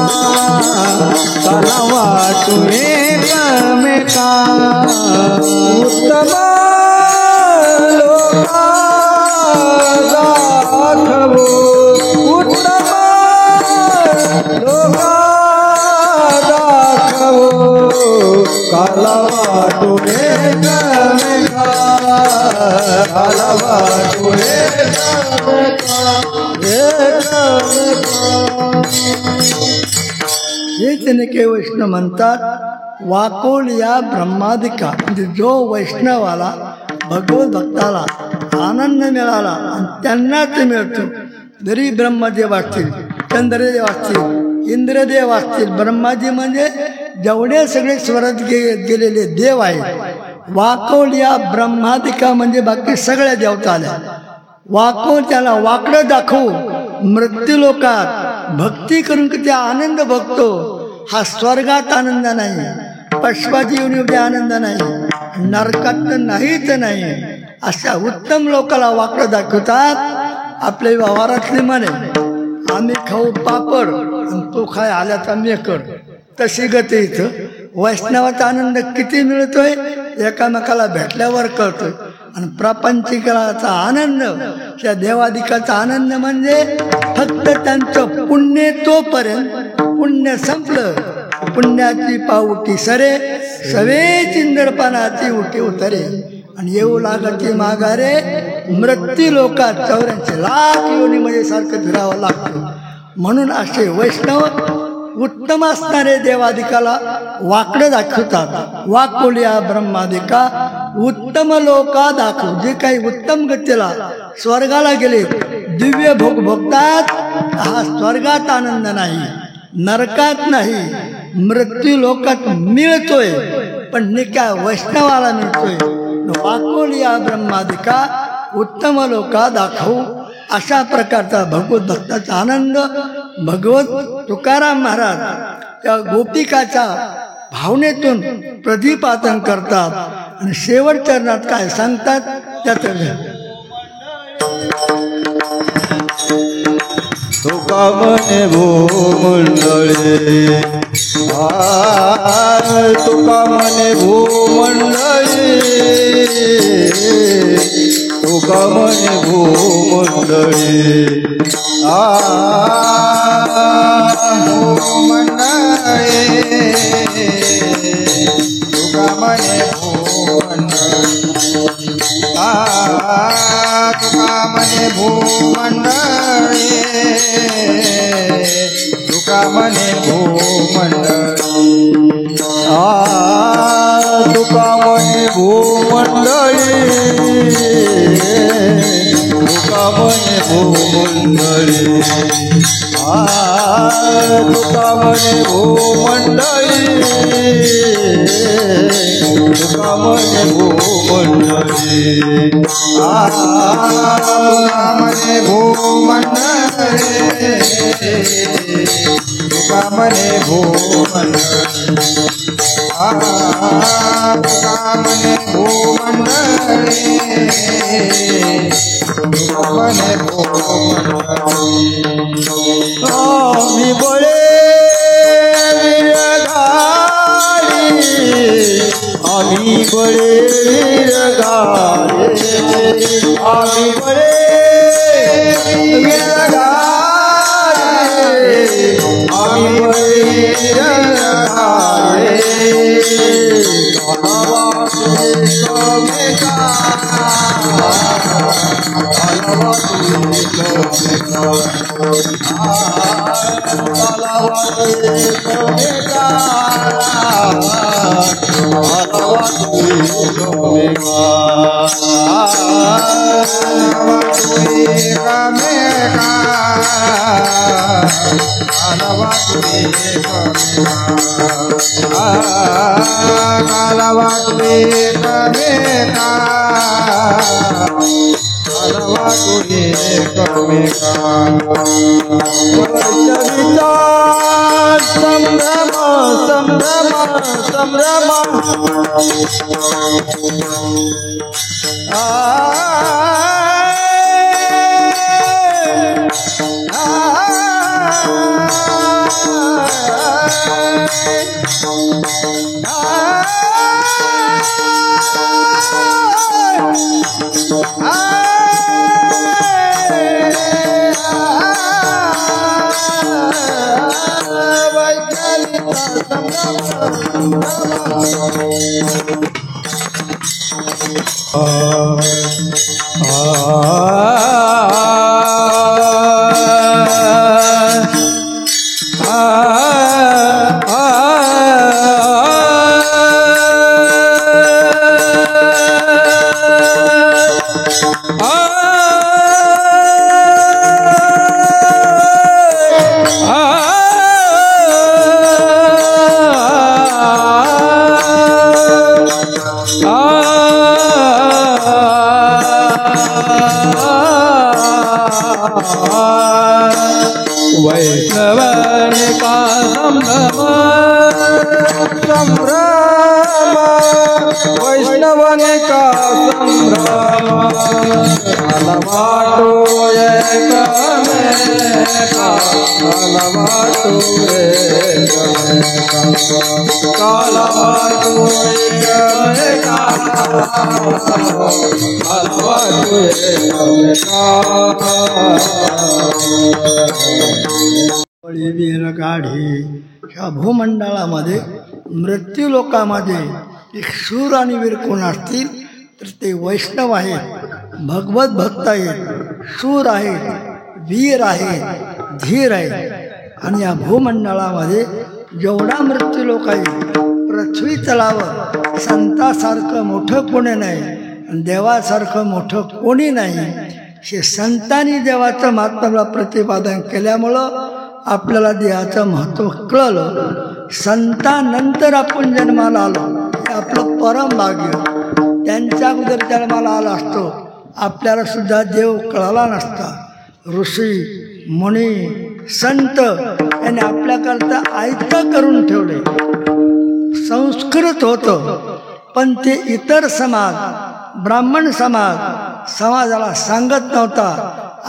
काला वाटू एकमेका. उत्तम लोका दाखवू, उत्तम लोका दाखवू, काला वाटू एकमेका, काला वाटू एकमेका, एकमेका. हे त्यांनी वैष्णव म्हणतात. वाकोल या ब्रह्मादिका म्हणजे जो वैष्णवाला भगवत भक्ताला आनंद मिळाला आणि त्यांनाच मिळतो. जरी ब्रह्मदेव असतील चंद्रदेव असतील, इंद्रदेव असतील, ब्रह्माजी म्हणजे जेवढे सगळे स्वर्गात गेलेले देव आहेत, वाकवल्या ब्रह्मादिका म्हणजे बाकी सगळ्या देवता आल्या. वाकवून त्याला वाकडं दाखवू मृत्यू लोकात भक्ती करून किती आनंद भोगतो. हा स्वर्गात आनंद नाही, पशवाची योनीमध्ये आनंद नाही, नरकात नाहीच नाही. अशा उत्तम लोकाला वाकडं दाखवतात. आपल्या व्यवहारातली म्हणे आम्ही खाऊ पापड आणि तो खाय आल्याचा मेकर, तशी गती इथं. वैष्णवाचा आनंद किती मिळतोय एकामेकाला भेटल्यावर कळतोय. आणि प्रापंचिकाचा आनंद, त्या देवादिकाचा आनंद म्हणजे फक्त त्यांचं पुण्य तोपर्यंत. पुण्य संपलं, पुण्याची पावटी सरे, सवे चिंदरपणाची उठी उतरे. आणि येऊ लागती माघारे मृत्यू लोकात 84 लाख योनीमध्ये सारखं फिरावं लागतं. म्हणून असे वैष्णव उत्तम असणारे देवादिकाला वाकडं दाखवतात. वाकोलिया ब्रह्मादिका उत्तम लोका दाखव. जे काही उत्तम गतीला स्वर्गाला गेले दिव्य भोग भोगतात. हा स्वर्गात आनंद नाही, नरकात नाही, मृत्यू लोकात मिळतोय, पण निका वैष्णवाला मिळतोय. वाकोलिया ब्रह्मादिका उत्तम लोका दाखवू. अशा प्रकारचा भगवत भक्ताचा आनंद भगवत तुकाराम महाराज त्या गोपिकाच्या भावनेतून प्रतिपादन करतात. आणि शेवट चरणात काय सांगतात त्याचं तुका म्हणे भूमंडळी, तुका म्हणे भूमंडळी, तुका म्हणे भूमंडळी, भूमंडळी, तुका म्हणे भूमंडळी, तुका म्हणे भूमंडळी, तुका म्हणे भूमंडळी, तुका म्हणे भूमंडळी, तुका म्हणे भूमंडळी, तुका म्हणे भूमंडळी, तुका म्हणे भूमंडळी, म्हणे भूमंडळी, तुका म्हणे भूमंडळी, तुका म्हणे भूमंडळी, तुका म्हणे भूमंडळी. आम्ही बळे वीरगारी, आम्ही बळे वीरगारी, आम्ही बळे वीरगारी, आम्ही बळे वीरगारी. वैष्णवाने का संभ्रम संभ्रम वैष्णवाने का संभ्रम अलवाटो बळीवीर गाढे ह्या भूमंडळामध्ये मृत्यू लोकामध्ये एक शूर आणि वीर कोण असतील तर ते वैष्णव आहेत, भगवत भक्त आहेत, शूर आहेत, वीर आहेत, धीर आहेत. आणि या भूमंडळामध्ये जेवढा मृत्यू लोक आहेत पृथ्वी तलावर संतासारखं मोठं कोणी नाही आणि देवासारखं मोठं कोणी नाही. हे संतांनी देवाचं महात्म्याला प्रतिपादन केल्यामुळं आपल्याला देवाचं महत्त्व कळलं. संतानंतर आपण जन्माला आलो हे आपलं परम भाग्य. त्यांच्या अगोदर जन्माला आला असतो आपल्याला सुद्धा देव कळाला नसता. ऋषी मुनी संत यांनी आपल्याकरता आयतं करून ठेवले. संस्कृत होतं पण ते इतर समाज, ब्राह्मण समाजाला सांगत नव्हता,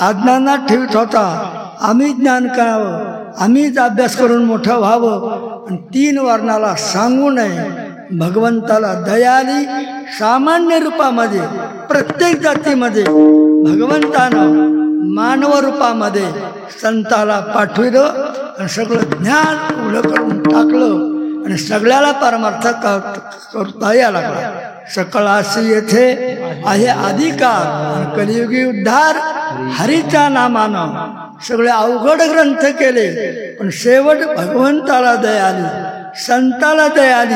अज्ञानात ठेवत होता. आम्ही ज्ञान करावं, आम्हीच अभ्यास करून मोठं व्हावं आणि 3 वर्णाला सांगू नये. भगवंताला दया आली सामान्य रूपामध्ये, प्रत्येक जातीमध्ये भगवंतानं मानव रूपामध्ये संताला पाठविलं आणि सगळं ज्ञान उघडं करून टाकलं आणि सगळ्याला परमार्थ करता यायला लागला. सकळासी येथे आहे अधिकार आणि कलियुगी उद्धार हरीच्या नामानं. सगळे अवघड ग्रंथ केले पण शेवट भगवंताला दया आली, संताला दया आली.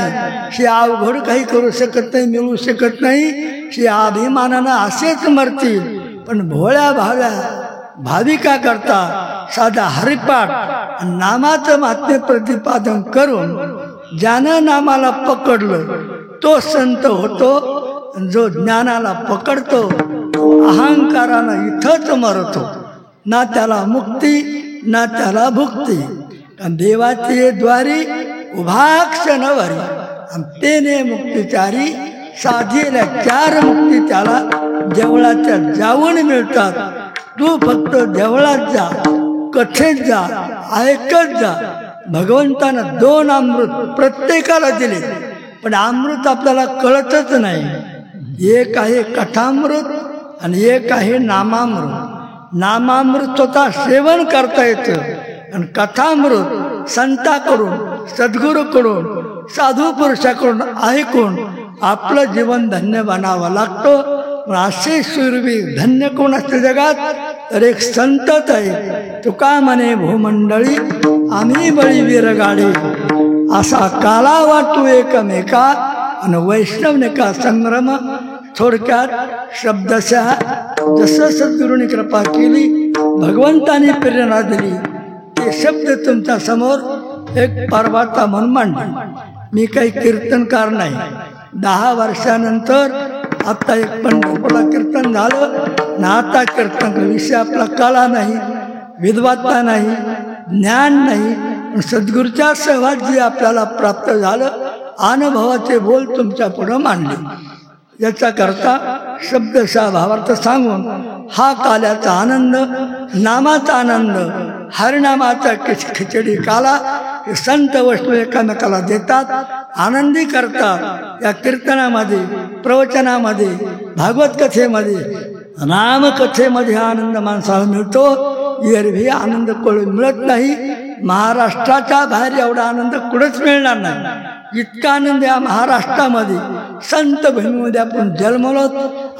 ही अवघड काही करू शकत नाही, मिळू शकत नाही. ही अभिमानानं असेच मरतील. पण भोळ्या भाव्या भाविका करता साधा हरिपाठ नामाचं महात्म्य प्रतिपादन करून ज्यानं नामाला पकडलं तो संत होतो. जो ज्ञानाला पकडतो अहंकारानं इथंच मरतो. ना त्याला मुक्ती ना त्याला भुक्ती. देवाचे द्वारी उभा क्षणभरी तेने मुक्तिचारी. साधीला 4 मुक्ती त्याला देवळाच्या जाऊन मिळतात. तू फक्त देवळात जा, कथेत जा, ऐकत जा. भगवंतानं 2 अमृत प्रत्येकाला दिले पण अमृत आपल्याला कळतच नाही. एक आहे कथामृत आणि एक आहे नामामृत. नामामृत स्वतः सेवन करता येतं आणि कथामृत संताकडून, सद्गुरूकडून, साधू पुरुषाकडून ऐकून आपलं जीवन धन्य बनावं लागतं. असे शूरवीर धन्य कोण असते जगात तर एक संतच आहे. तुका म्हणे भूमंडळी आम्ही बळीवीर गाडे. असा काला वाटू एकमेका आणि वैष्णवने का संग्रम. थोडक्यात शब्दशः जसं सद्गुरूंनी कृपा केली, भगवंतानी प्रेरणा दिली ते शब्द तुमच्या समोर एक परवार्ता म्हणून मांडले. मी काही कीर्तनकार नाही. 10 वर्षानंतर आता एक पंढरपूरला कीर्तन झालं ना. आता कीर्तन विषय आपला कला नाही, विद्वत्ता नाही, ज्ञान नाही. सद्गुरूच्या सहवास जे आपल्याला प्राप्त झालं अनुभवाचे बोल तुमच्या पुढं मांडले. याचा करता शब्दशः भावार्थ सांगून हा काल्याचा आनंद, नामाचा आनंद, हरिनामाचा खिचडी काला हे संत वैष्णव एकमेकाला देतात, आनंदी करतात. या कीर्तनामध्ये, प्रवचनामध्ये, भागवत कथेमध्ये, रामकथेमध्ये आनंद माणसाला मिळतो. एरवी आनंद कोणी मिळत नाही. महाराष्ट्राच्या बाहेर एवढा आनंद कुठंच मिळणार नाही. इतका आनंद या महाराष्ट्रामध्ये संत भूमीमध्ये आपण जन्मलो.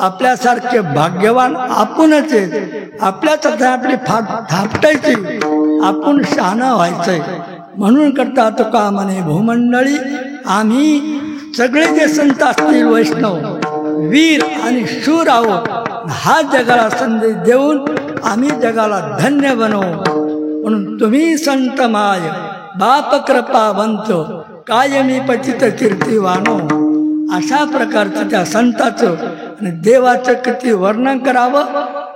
आपल्यासारखे भाग्यवान आपणच आहेत. आपल्याच आपली थापटायची, आपण शहाणं व्हायचंय. म्हणून करता तुका म्हणे भूमंडळी आम्ही सगळे जे संत असतील वैष्णव, वीर आणि शूर आहोत. हा जगाला संदेश देऊन आम्ही जगाला धन्य बनवू. म्हणून तुम्ही संत माय बाप कृपावंत कायमी पतित कीर्तिवानो. अशा प्रकारचं त्या संताचं आणि देवाचं किती वर्णन करावं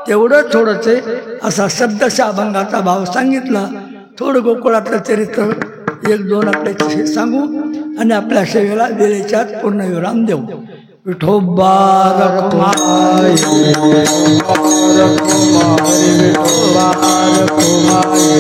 तेवढं थोडंच आहे. असा शब्दशः अभंगाचा भाव सांगितला. थोडं गोकुळातलं चरित्र 1-2 आपल्याशी सांगू आणि आपल्या सेवेला वेळेच्या आत पूर्णविराम देऊ. विठोबा रखुमाई विठोबा रखुमाई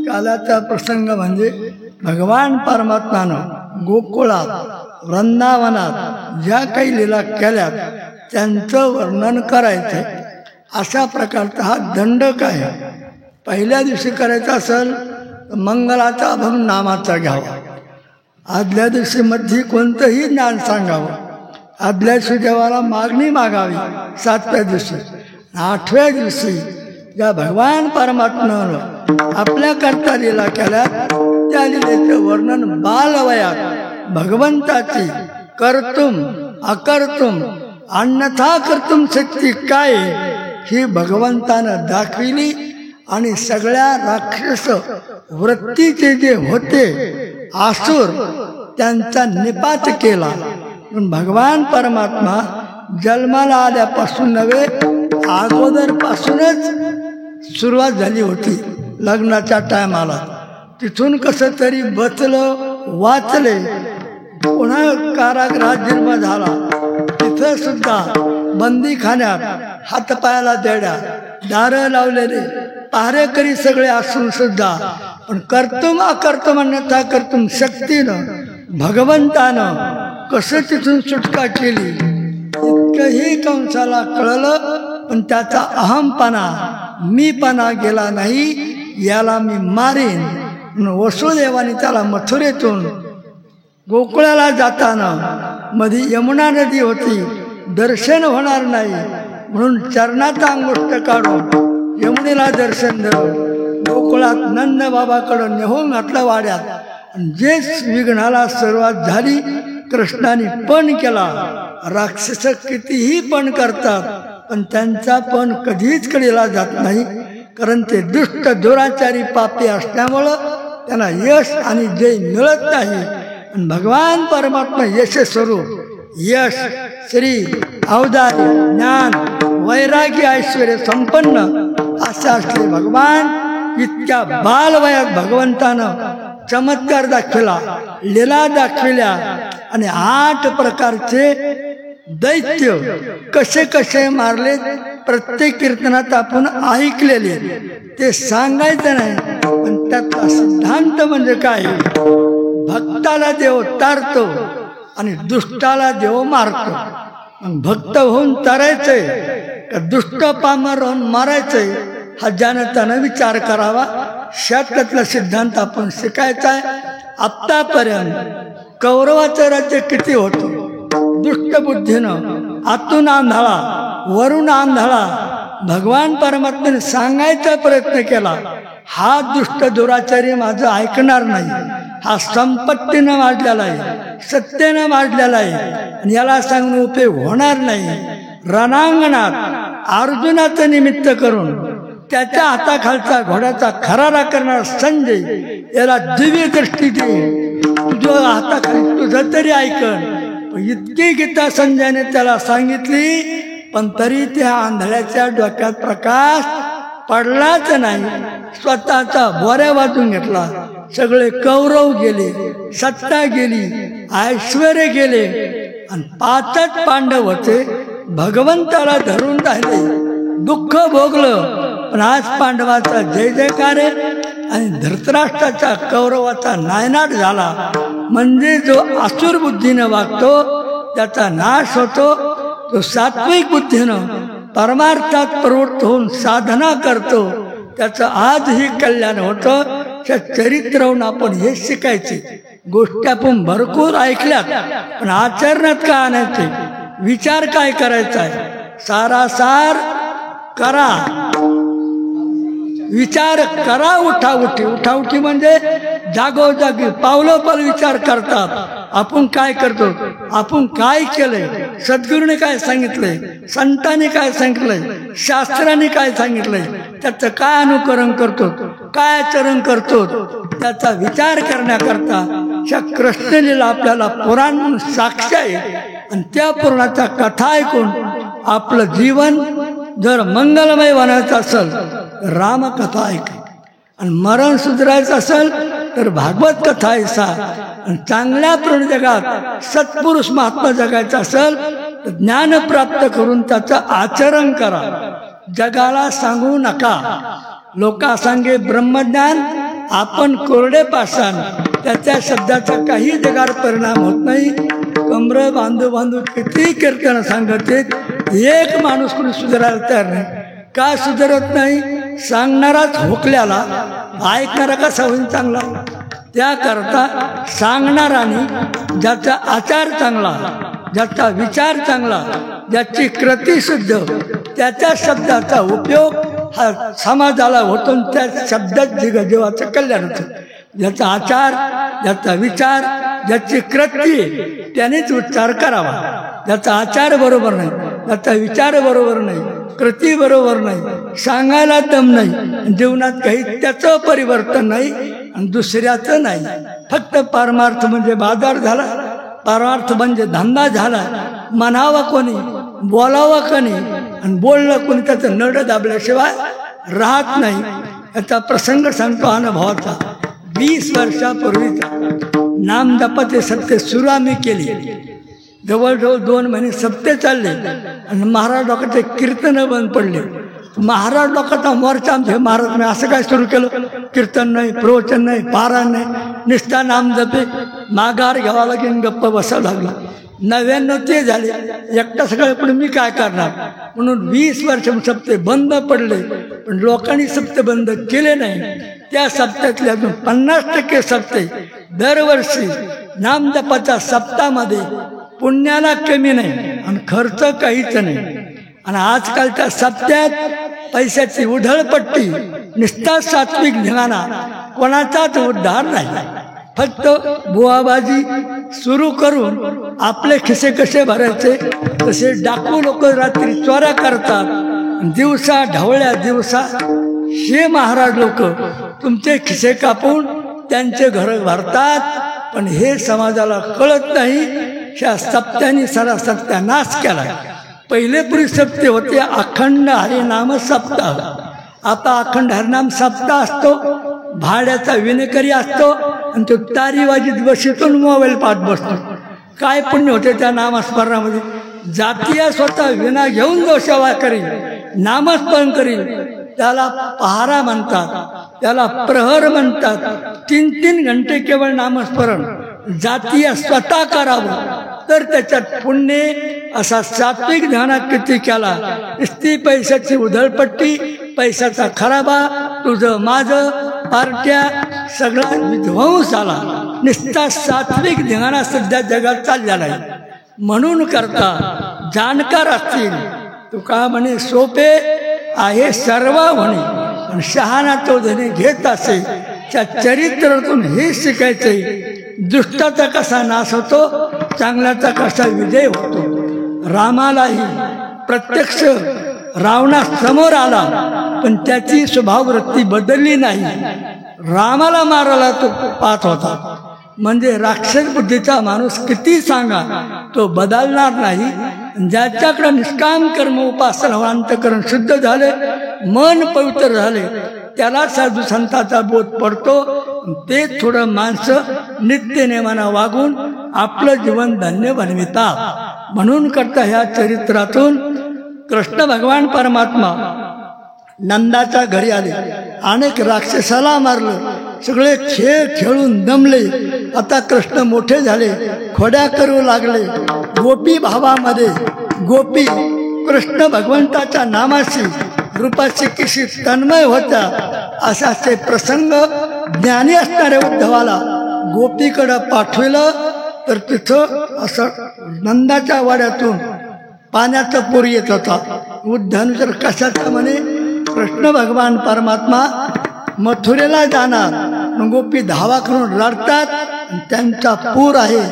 कालाचा प्रसंग म्हणजे भगवान परमात्मानं गोकुळात वृंदावनात ज्या काही लीला केल्यात त्यांचं वर्णन करायचं. अशा प्रकारचा हा दंडक आहे. पहिल्या दिवशी करायचा असेल तर मंगलाचा अभंग नामाचा घ्यावा. आदल्या दिवशी मध्ये कोणतंही ज्ञान सांगावं. आदल्या दिवशी देवाला मागणी मागावी 7व्या दिवशी. 8व्या दिवशी ज्या भगवान परमात्म्यानं आपल्या करता लीला केल्या त्या लीलेचं वर्णन बालवयात भगवंताची कर्तुम अकर्तुम अन्यथा कर्तुम शक्ती काय ही भगवंतानं दाखविली. आणि सगळ्या राक्षस वृत्तीचे जे होते आसुर त्यांचा निपात केला. पण भगवान परमात्मा जन्माला आल्यापासून नव्हे अगोदरपासूनच सुरुवात झाली होती. लग्नाच्या टायमाला तिथून कसं तरी बचलं वाचले. पुन्हा कारागृहात जन्म झाला. तिथं सुद्धा बंदीखान्यात हातपायाला देड्या दारं लावलेले पहारेकरी सगळे असून सुद्धा पण कर्तुम अकर्तुम अन्यथा कर्तुम शक्तीनं भगवंतानं कसं तिथून सुटका केली इतकंही कंसाला कळलं. पण त्याचा अहमपणा मीपणा गेला नाही. याला मी मारीन. वसुदेवाने त्याला मथुरेतून गोकुळाला जाताना मध्ये यमुना नदी होती. दर्शन होणार नाही म्हणून चरणाचा अंगुष्ठ काढून यमुनेला दर्शन दिलं. गोकुळात नंद बाबाकडं नेहून घातलं वाड्यात. जे विघ्नाला सुरुवात झाली कृष्णाने पण केला. राक्षस कितीही पण करतात पण त्यांचा पण कधीच कडेला जात नाही. कारण ते दुष्ट दुराचारी पापी असल्यामुळं त्यांना यश आणि जय मिळत नाही. आणि भगवान परमात्मा यश स्वरूप यश श्री औदार्य ज्ञान वैराग्य ऐश्वर्य संपन्न असे असले भगवान इतक्या बालवयात भगवंतानं चमत्कार दाखविला लीला दाखविल्या. आणि 8 प्रकारचे दैत्य कसे कसे मारले प्रत्येक कीर्तनात आपण ऐकलेले. ते सांगायचं नाही पण त्यातला सिद्धांत म्हणजे काय. भक्ताला देव तारतो आणि दुष्टाला देव मारतो. मग भक्त होऊन तारायचंय का दुष्ट पामर होऊन मारायचंय हा ज्यानं त्यानं विचार करावा. शास्त्रातला सिद्धांत आपण शिकायचा आहे. आत्तापर्यंत कौरवाचं राज्य किती होतं. दुष्ट बुद्धीनं आतून आंधळा वरून आंधळा भगवान परमात्म्याने सांगायचा प्रयत्न केला. हा दुष्ट दुराचारी माझं ऐकणार नाही. हा संपत्तीनं वाढलेला आहे सत्तेनं वाढलेला आहे आणि याला सांगून उपयोग होणार नाही. रणांगणात अर्जुनाचं निमित्त करून त्याच्या हाताखालचा घोड्याचा खरारा करणारा संजय याला दिव्य दृष्टी दे. तुझ्या हाताखाली तुझं तरी ऐकन. इतकी गीता संजयने त्याला सांगितली पण तरी त्या आंधळ्याच्या डोक्यात प्रकाश पडलाच नाही. स्वतःचा बोऱ्या वाजून घेतला. सगळे कौरव गेले सत्ता गेली ऐश्वर्य गेले आणि 5च पांडव होते, भगवंताला धरून राहिले, दुःख भोगलं, पण आज पांडवाचा जय जयकार आहे आणि धृतराष्ट्राचा कौरवाचा नायनाट झाला. म्हणजे जो आसुर बुद्धीनं वागतो त्याचा नाश होतो, तो सात्विक बुद्धीनं परमार्थात प्रवृत्त होऊन साधना करतो त्याचं आजही कल्याण होतं. त्या चरित्रावरून आपण हे शिकायचे. गोष्टी आपण भरपूर ऐकल्यात, पण आचरणात काय आणायचे, विचार काय करायचा आहे, सारासार करा, विचार करा. उठाउठी म्हणजे जागोजागी पावलोपाल विचार करतात. आपण काय करतो, आपण काय केलंय, सद्गुरूने काय सांगितलंय, संतांनी काय सांगितलंय, शास्त्राने काय सांगितलंय, त्याचं काय अनुकरण करतो, काय आचरण करतो, त्याचा विचार करण्याकरता कृष्णलीला आपल्याला पुराण साक्ष आहे. आणि त्या पुराणाच्या कथा ऐकून आपलं जीवन जर मंगलमय बनायचं असेल तर रामकथा ऐका, आणि मरण सुधारायचं असेल तर भागवत कथा ऐसा, आणि चांगल्या पूर्ण जगात सत्पुरुष महात्मा जगायचं असेल तर ज्ञान प्राप्त करून त्याचं आचरण करा. जगाला सांगू नका. लोका सांगे ब्रह्मज्ञान, आपण कोरडे पाषाण, त्याच्या शब्दाचा काही जगावर परिणाम होत नाही. कमर बांधू बांधू किती कीर्तन सांगते, एक माणूस कोणी सुधारायला तयार नाही. का सुधारत नाही? सांगणाराच हुकल्याला, ऐकणारा कसा होईल चांगला. त्याकरता सांगणाराने ज्याचा आचार चांगला, ज्याचा विचार चांगला, ज्याची कृती शुद्ध, त्याच्या शब्दाचा उपयोग हा समाजाला होतो, त्या शब्दात जीवाचं कल्याण होतं. ज्याचा आचार, ज्याचा विचार, ज्याची कृती, त्यानेच उच्चार करावा. ज्याचा आचार बरोबर नाही, ज्याचा विचार बरोबर नाही, कृती बरोबर नाही, सांगायला दम नाही, जीवनात काही त्याचं परिवर्तन नाही आणि दुसऱ्याचं नाही. फक्त परमार्थ म्हणजे बाजार झाला, परमार्थ म्हणजे धंदा झाला. म्हणावा कोणी, बोलावा कोणी, आणि बोललं कोणी त्याचं नड दाबल्याशिवाय राहत नाही. याचा प्रसंग सांगतो अनुभवाचा. 20 वर्षापूर्वीचा नामजपाचे सप्ते सुरू आम्ही केली. जवळजवळ 2 महिने सप्ते चालले आणि महाराज लोकांचे कीर्तन बंद पडले. महाराज लोकांचा मोर्चा आमचे महाराज नाही. असं काय सुरू केलं, कीर्तन नाही, प्रवचन नाही, पारायण नाही, निष्ठा नाम जपे, माघार घ्यावा लागेल, गप्प बसावं लागला. 99 ते झाले, एकटा सगळं, पण मी काय करणार म्हणून 20 वर्ष सप्ते बंद पडले. पण लोकांनी सप्ते बंद केले नाही. त्या सप्त्यातले अजून 50% सप्ते दरवर्षी नामजपाच्या सप्तामध्ये पुण्याला कमी नाही आणि खर्च काहीच नाही. आणि आजकालच्या सप्त्यात पैशाची उधळपट्टी, निष्ठा सात्विक ध्याना, कोणाचाच उद्धार नाही. फक्त बुवाबाजी सुरू करून आपले खिसे कसे भरायचे तसे डाकू लोक रात्री चोऱ्या करतात, दिवसा ढवळ्या दिवसा हे महाराज लोक तुमचे खिसे कापून त्यांचे घर भरतात. पण हे समाजाला कळत नाही. ह्या सप्त्यांनी सारा सत्यानाश केला. पहिले पूर्वी सप्ते होते अखंड हरिनाम सप्ताह. आता अखंड हरिनाम सप्ताह असतो, भाड्याचा विनेकरी असतो आणि तो तारी वाजीत बशीतून मोबाईल पाहत बसतो. काय पुण्य होते त्या नामस्मरणामध्ये. जातीय स्वतः विना घेऊन जो सेवा करील, नामस्मरण करील, त्याला पहारा म्हणतात, त्याला प्रहर म्हणतात. 3-3 घंटे केवळ नामस्मरण जातीय स्वतः करावं तर त्याच्यात पुण्य. असा सात्विक ध्यानात किती केला, नुसती पैशाची उधळपट्टी, पैशाचा खराबा, तुझं माझं, पार्ट्या, सगळा विध्वंस आला. नुसता सात्विक ध्याना सध्या जगात चाललेला आहे. म्हणून करता जाणकार असतील तुका म्हणे सोपे आहे सर्व म्हणे, पण शहाणा तो धने घेत असे. त्या चरित्रातून हे शिकायचे, दुष्टाचा कसा नाश होतो, चांगल्याचा कसा विजय होतो. रामालाही प्रत्यक्ष रावणासमोर आला पण त्याची स्वभाववृत्ती बदलली नाही. रामाला मारायला तो पाहत होता. म्हणजे राक्षस बुद्धीचा माणूस किती सांगा तो बदलणार नाही. ज्याच्याकडे निष्काम कर्म उपासना अंतकरण शुद्ध झाले, मन पवित्र झाले, त्याला साधू संतांचा बोध पडतो. ते थोडं माणसं नित्य नेमानं वागून आपलं जीवन धन्य बनवितात. म्हणून करता ह्या चरित्रातून कृष्ण भगवान परमात्मा नंदाच्या घरी आले, अनेक राक्षसाला मारलं, सगळे खेळ खेळून दमले. आता कृष्ण मोठे झाले, खोड्या करू लागले. गोपी भावामध्ये गोपी कृष्ण भगवंताच्या नामाशी रूपाशी किशी तन्मय होत्या. अशाचे प्रसंग ज्ञानी असणाऱ्या उद्धवाला गोपीकडं पाठविलं तर तिथं असं नंदाच्या वाड्यातून पाण्याचा पूर येत होता. उद्धवानुसार कशाचा म्हणे, कृष्ण भगवान परमात्मा मथुरेला जाणार. मग गोपी धावा करून रडतात, त्यांचा पूर आहे.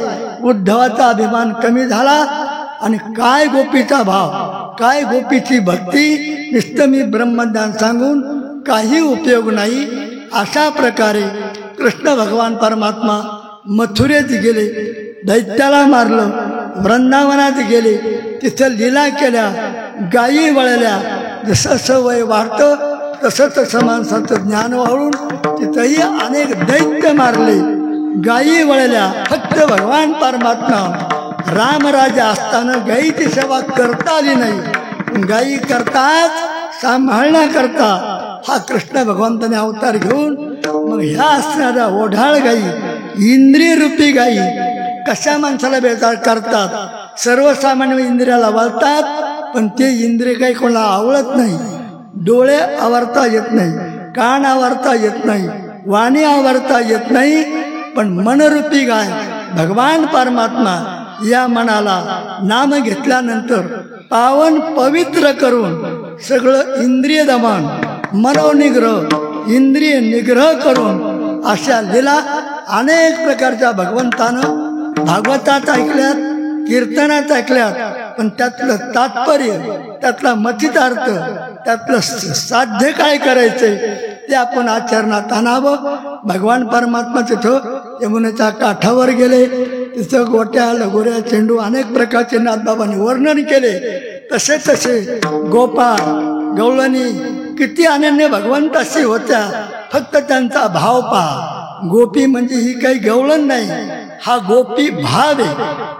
उद्धवाचा अभिमान कमी झाला आणि काय गोपीचा भाव, काय गोपीची भक्ती, नुसतं मी ब्रह्मज्ञान सांगून काही उपयोग नाही. अशा प्रकारे कृष्ण भगवान परमात्मा मथुरेत गेले, दैत्याला मारलं, वृंदावनात गेले, तिथं लीला केल्या, गायी वळल्या. जसं सवय वाढतं तसं तसं माणसाचं ज्ञान वाढून तिथंही अनेक दैत्य मारले, गायी वळल्या. फक्त भगवान परमात्मा रामराजा असताना गायीची सेवा करता आली नाही. गायी करतात सांभाळण्याकरता हा कृष्ण भगवंताने अवतार घेऊन मग ह्या असणाऱ्या ओढाळ गायी, इंद्रिय रूपी गायी कशा माणसाला बेजार करतात. सर्वसामान्य इंद्रियाला वळतात, पण ते इंद्रिय काही कोणाला आवडत नाही. डोळे आवरता येत नाही, कान आवरता येत नाही, वाणी आवरता येत नाही. पण मनरूपी गाय भगवान परमात्मा या मनाला नाम घेतल्यानंतर पावन पवित्र करून सगळं इंद्रिय दमन, मनोनिग्रह, इंद्रिय निग्रह करून अशा लीला अनेक प्रकारच्या भगवंतानं भागवतात ऐकल्यात, कीर्तनात ऐकल्यात. पण त्यातलं तात्पर्य, त्यातला मतितार्थ, त्यातलं साध्य काय करायचंय ते आपण आचरणात आणावं. भगवान परमात्मा तिथं यमुनेच्या काठावर गेले, तिथं गोट्या, लगोऱ्या, चेंडू अनेक प्रकारचे नाथबाबांनी वर्णन केले. तसे तसे गोपाळ, गवळणी किती अनन्य भगवंताशी होत्या. फक्त त्यांचा भाव पहा. गोपी म्हणजे ही काही गवळण नाही, हा गोपी भाव आहे.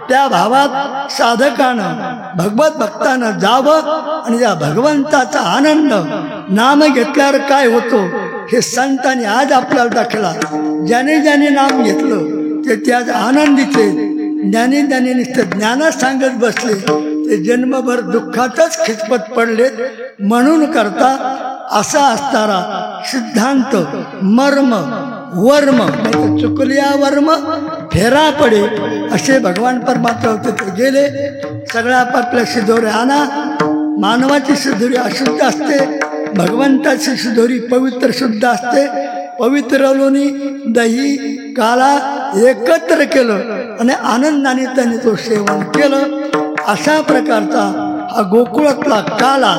त्या भावात साधकानं, भगवत भक्तानं जावं आणि या भगवंताचा आनंद नाम घेतल्यावर काय होतो हे संतांनी आज आपल्याला दाखला. ज्याने ज्याने नाम घेतलं ते आज आनंदीचे. ज्ञानी ज्ञानी नुसतं ज्ञानात सांगत बसले ते जन्मभर दुःखातच खिचपत पडले. म्हणून करता असा असणारा सिद्धांत मर्म वर्म, नाही चुकलिया वर्म फेरा पडे असे भगवान परमात्मा तिथे गेले. सगळ्या आपापल्या शिदोरी आणा. मानवाची शिदोरी अशुद्ध असते, भगवंताची शिदोरी पवित्र शुद्ध असते. पवित्र लोणी, दही, काला एकत्र केलं आणि आनंदाने त्यांनी तो सेवन केलं. अशा प्रकारचा हा गोकुळातला काला,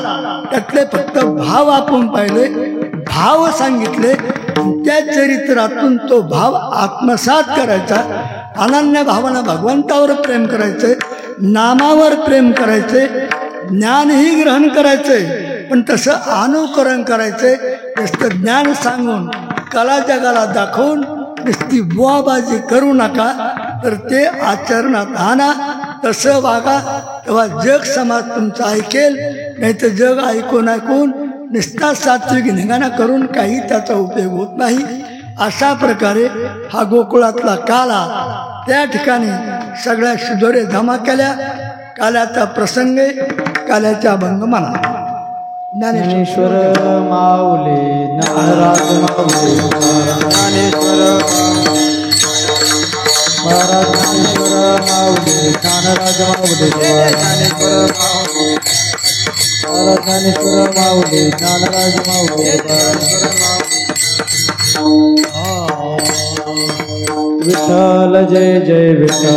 त्यातले फक्त भाव आपण पाहिले, भाव सांगितले. त्या चरित्रातून तो भाव आत्मसात करायचा. अनन्य भावानं भगवंतावर प्रेम करायचे, नामावर प्रेम करायचे, ज्ञानही ग्रहण करायचे, पण तसं अनुकरण करायचे. नुसतं ज्ञान सांगून कला जगाला दाखवून नुसती बुवाबाजी करू नका, तर ते आचरणात आणा. तसं वागा, तेव्हा जग समाज तुमचं ऐकेल. नाही तर जग ऐकून ऐकून निस्ता सात्विक निघाणा करून काही त्याचा उपयोग होत नाही. अशा प्रकारे हा गोकुळातला काला, त्या ठिकाणी सगळ्या शिदोरे जमा केल्या. काल्याचा प्रसंग, काल्याच्या अभंगमाला. ज्ञानेश्वर माऊली ज्ञानराज माऊली, ज्ञानेश्वर महाराज, ज्ञानेश्वर माऊली ज्ञानराज माऊली, ज्ञानेश्वर माऊली महाराज, ज्ञानेश्वर माऊली ज्ञानराज माऊली, विठ्ठल जय जय विठ्ठल,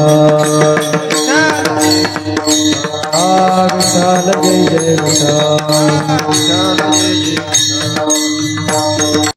विठ्ठल जय जय विठ्ठल.